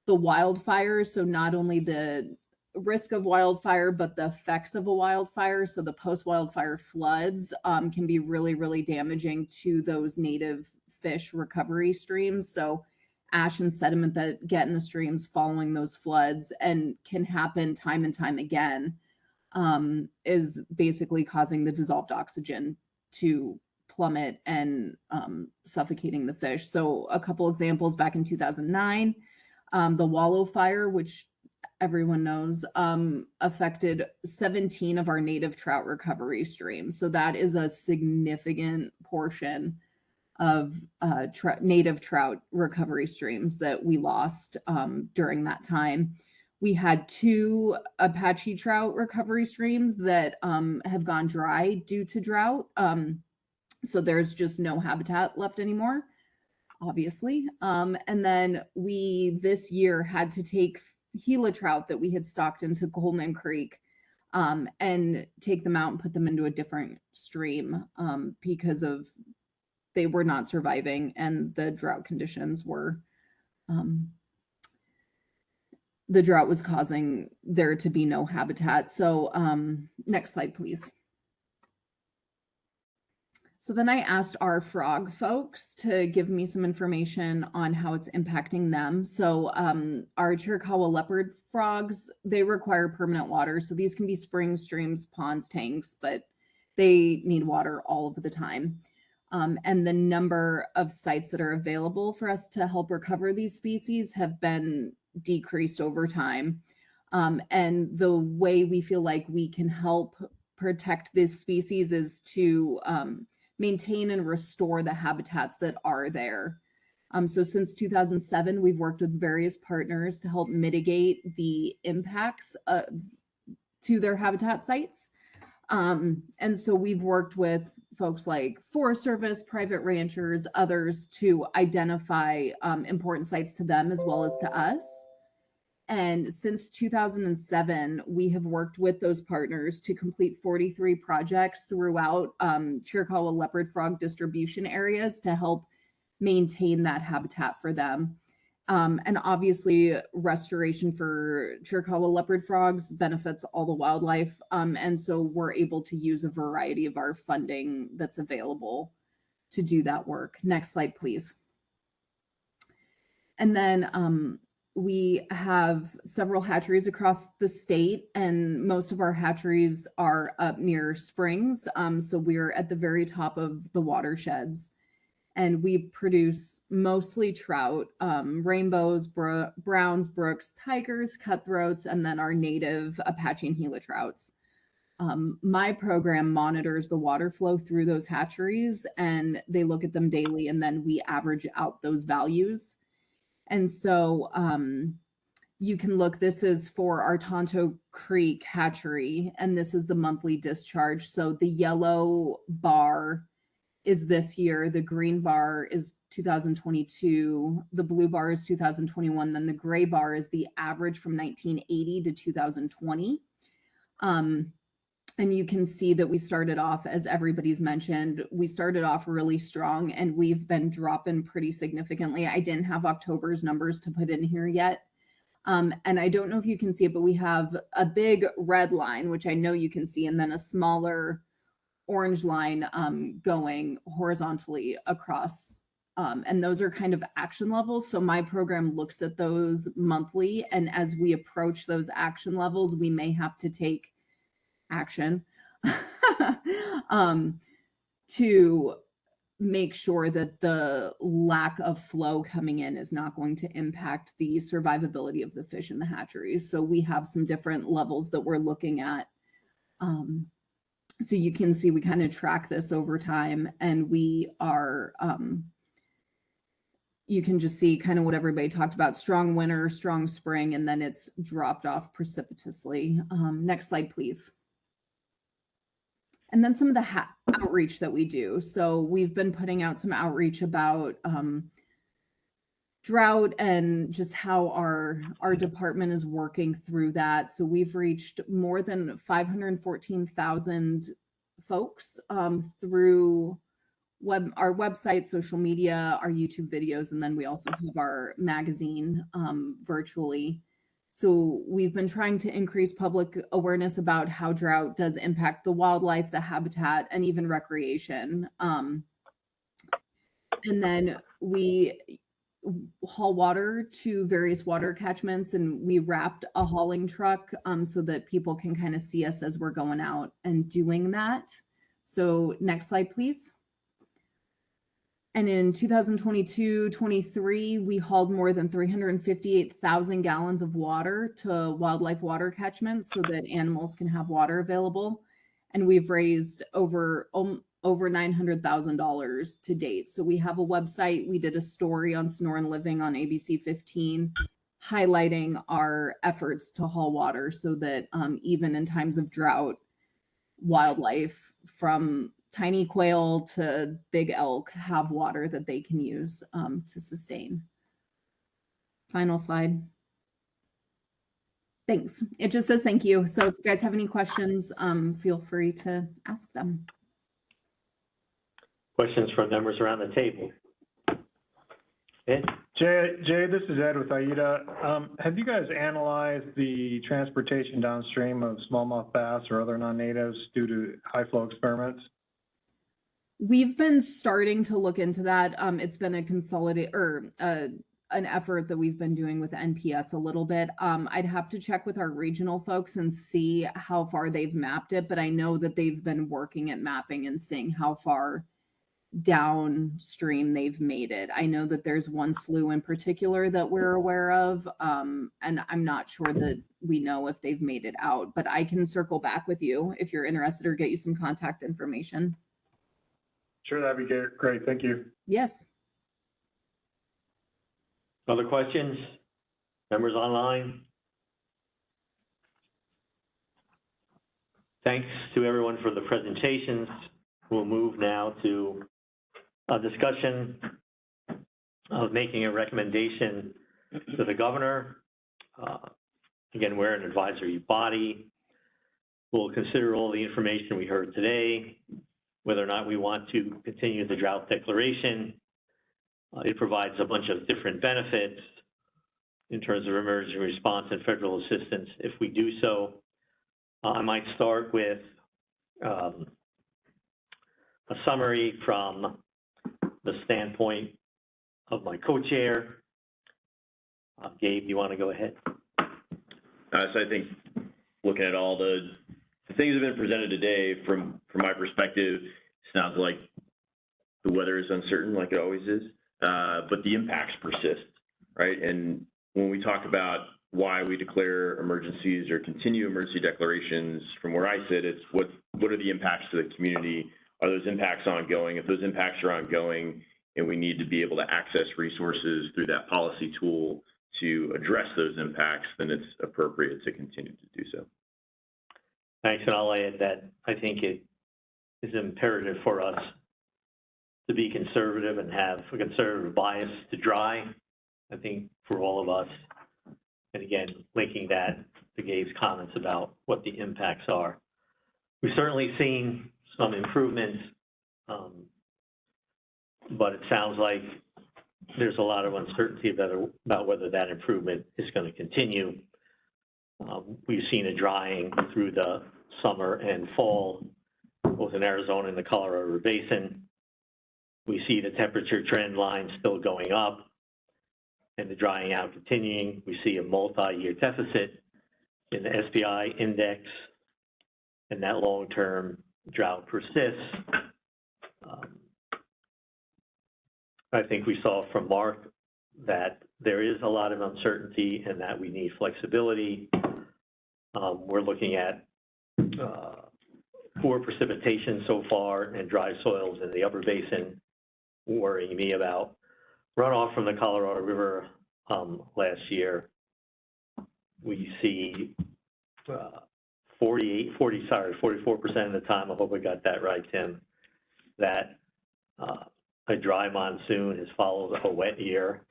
The wildfires, so not only the risk of wildfire, but the effects of a wildfire. So the post-wildfire floods can be really, really damaging to those native fish recovery streams. So ash and sediment that get in the streams following those floods and can happen time and time again is basically causing the dissolved oxygen to plummet and suffocating the fish. So a couple examples back in 2009, the Wallow Fire, which everyone knows, affected 17 of our native trout recovery streams. So that is a significant portion of native trout recovery streams that we lost during that time. We had 2 Apache trout recovery streams that have gone dry due to drought. So there's just no habitat left anymore, obviously. And then we this year had to take Gila trout that we had stocked into Coleman Creek and take them out and put them into a different stream because of they were not surviving and the drought conditions were the drought was causing there to be no habitat. So next slide, please. So then I asked our frog folks to give me some information on how it's impacting them. So our Chiricahua leopard frogs, they require permanent water. So these can be springs, streams, ponds, tanks, but they need water all of the time. And the number of sites that are available for us to help recover these species have been decreased over time. And the way we feel like we can help protect this species is to maintain and restore the habitats that are there. So since 2007, we've worked with various partners to help mitigate the impacts to their habitat sites. And so we've worked with folks like Forest Service, private ranchers, others to identify important sites to them as well as to us. And since 2007, we have worked with those partners to complete 43 projects throughout Chiricahua leopard frog distribution areas to help maintain that habitat for them. And obviously, restoration for Chiricahua leopard frogs benefits all the wildlife. And so we're able to use a variety of our funding that's available to do that work. Next slide, please. And then we have several hatcheries across the state, and most of our hatcheries are up near springs. So we're at the very top of the watersheds. And we produce mostly trout, rainbows, browns, brooks, tigers, cutthroats, and then our native Apache and Gila trouts. My program monitors the water flow through those hatcheries, and they look at them daily, and then we average out those values. And so you can look, this is for our Tonto Creek hatchery, and this is the monthly discharge. So the yellow bar is this year, the green bar is 2022, the blue bar is 2021, then the gray bar is the average from 1980 to 2020. And you can see that we started off, as everybody's mentioned, we started off really strong and we've been dropping pretty significantly. I didn't have October's numbers to put in here yet, And I don't know if you can see it, but we have a big red line, which I know you can see, and then a smaller orange line going horizontally across. And those are kind of action levels. So my program looks at those monthly. And as we approach those action levels, we may have to take action to make sure that the lack of flow coming in is not going to impact the survivability of the fish in the hatcheries. So we have some different levels that we're looking at. So you can see we kind of track this over time, and we are, you can just see kind of what everybody talked about: strong winter, strong spring, and then it's dropped off precipitously. Next slide, please. And then some of the outreach that we do. So we've been putting out some outreach about drought and just how our department is working through that. So we've reached more than 514,000 folks through our website, social media, our YouTube videos, and then we also have our magazine virtually. So we've been trying to increase public awareness about how drought does impact the wildlife, the habitat, and even recreation. And then we haul water to various water catchments, and we wrapped a hauling truck so that people can kind of see us as we're going out and doing that. So next slide, please. And in 2022-23, we hauled more than 358,000 gallons of water to wildlife water catchments so that animals can have water available. And we've raised over $900,000 to date. So we have a website. We did a story on Sonoran Living on ABC 15, highlighting our efforts to haul water so that even in times of drought, wildlife from tiny quail to big elk have water that they can use to sustain. Final slide. Thanks. It just says thank you. So if you guys have any questions, feel free to ask them. Questions from members around the table? Ed? Jay, this is Ed with AIDA. Have you guys analyzed the transportation downstream of smallmouth bass or other non-natives due to high flow experiments? We've been starting to look into that. It's been a an effort that we've been doing with NPS a little bit. I'd have to check with our regional folks and see how far they've mapped it, but I know that they've been working at mapping and seeing how far downstream they've made it. I know that there's one slough in particular that we're aware of, and I'm not sure that we know if they've made it out, but I can circle back with you if you're interested or get you some contact information. Sure, that'd be great. Thank you. Yes. Other questions? Members online? Thanks to everyone for the presentations. We'll move now to a discussion of making a recommendation to the governor. Again, we're an advisory body. We'll consider all the information we heard today, whether or not we want to continue the drought declaration. It provides a bunch of different benefits in terms of emergency response and federal assistance if we do so. I might start with a summary from the standpoint of my co-chair. Gabe, you want to go ahead? So I think looking at all the things that have been presented today, from my perspective, sounds like the weather is uncertain, like it always is, but the impacts persist, right? And when we talk about why we declare emergencies or continue emergency declarations, from where I sit, it's what are the impacts to the community? Are those impacts ongoing? If those impacts are ongoing and we need to be able to access resources through that policy tool to address those impacts, then it's appropriate to continue to do so. Thanks, and I'll add that I think it is imperative for us to be conservative and have a conservative bias to dry, I think, for all of us. And again, linking that to Gabe's comments about what the impacts are. We've certainly seen some improvements, but it sounds like there's a lot of uncertainty about whether that improvement is going to continue. We've seen a drying through the summer and fall, both in Arizona and the Colorado River Basin. We see the temperature trend line still going up and the drying out continuing. We see a multi-year deficit in the SPI index, and that long-term drought persists. I think we saw from Mark that there is a lot of uncertainty and that we need flexibility. We're looking at poor precipitation so far and dry soils in the upper basin, worrying me about runoff from the Colorado River last year. We see 44% of the time, I hope I got that right, Tim, that a dry monsoon has followed a wet year.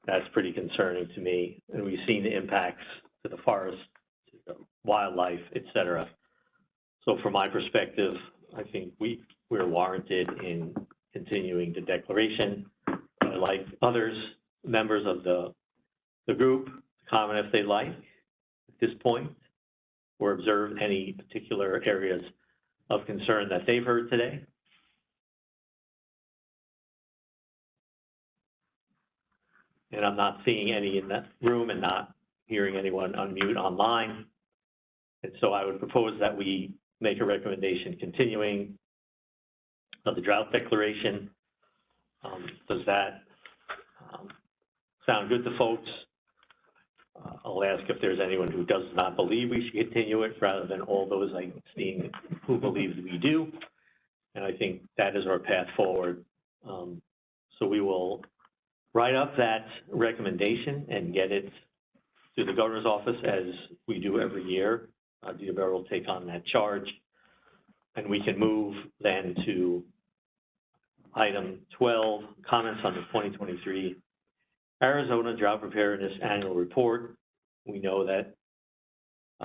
That's pretty concerning to me. And we've seen the impacts to the forest, to the wildlife, et cetera. So from my perspective, I think we're warranted in continuing the declaration. I'd like others, members of the group, to comment if they like at this point, or observe any particular areas of concern that they've heard today. And I'm not seeing any in that room and not hearing anyone unmute online. And so I would propose that we make a recommendation continuing of the drought declaration. Does that sound good to folks? I'll ask if there's anyone who does not believe we should continue it, rather than all those I'm seeing who believes we do. And I think that is our path forward. So we will write up that recommendation and get it to the governor's office as we do every year. DeBer will take on that charge. And we can move then to item 12, comments on the 2023 Arizona Drought Preparedness Annual Report. We know that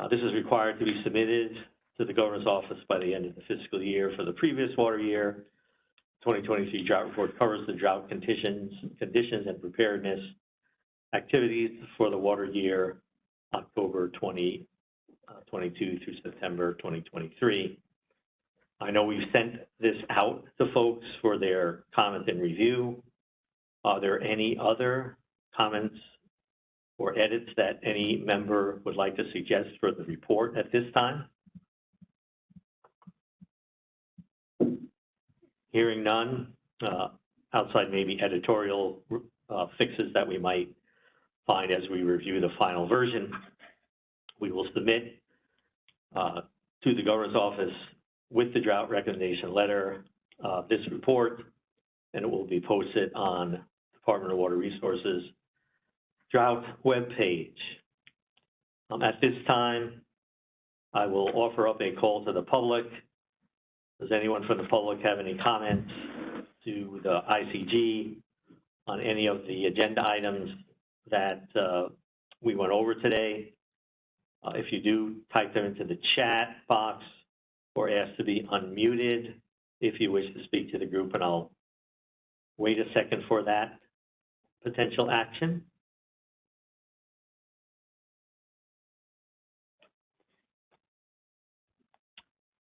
this is required to be submitted to the governor's office by the end of the fiscal year for the previous water year. 2023 drought report covers the drought conditions and preparedness activities for the water year, October 2022 through September 2023. I know we've sent this out to folks for their comment and review. Are there any other comments or edits that any member would like to suggest for the report at this time? Hearing none, outside maybe editorial fixes that we might find as we review the final version, we will submit to the governor's office with the drought recommendation letter this report, and it will be posted on Department of Water Resources drought webpage. At this time, I will offer up a call to the public. Does anyone from the public have any comments to the ICG on any of the agenda items that we went over today? If you do, type them into the chat box or ask to be unmuted if you wish to speak to the group, and I'll wait a second for that potential action.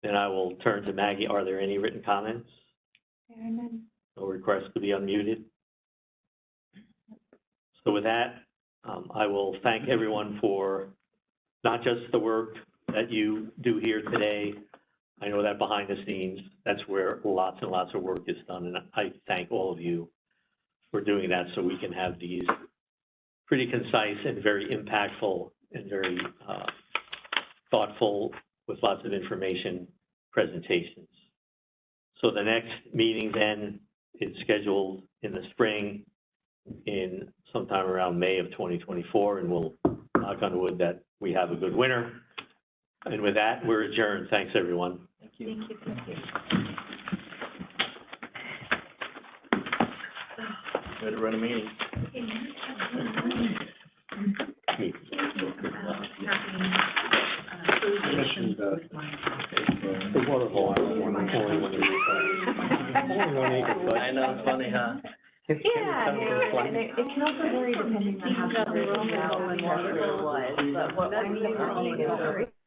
Then I will turn to Maggie. Are there any written comments? There are none. No request to be unmuted. So with that, I will thank everyone for not just the work that you do here today. I know that behind the scenes, that's where lots and lots of work is done, and I thank all of you for doing that so we can have these pretty concise and very impactful and very thoughtful, with lots of information, presentations. So the next meeting then is scheduled in the spring, in sometime around May of 2024, and we'll knock on wood that we have a good winter. And with that, we're adjourned. Thanks, everyone. Thank you. Thank you. Thank you. Way to run a meeting. I know, it's funny, huh? Yeah, and it can also vary depending on how severe the drought was, but what we're seeing is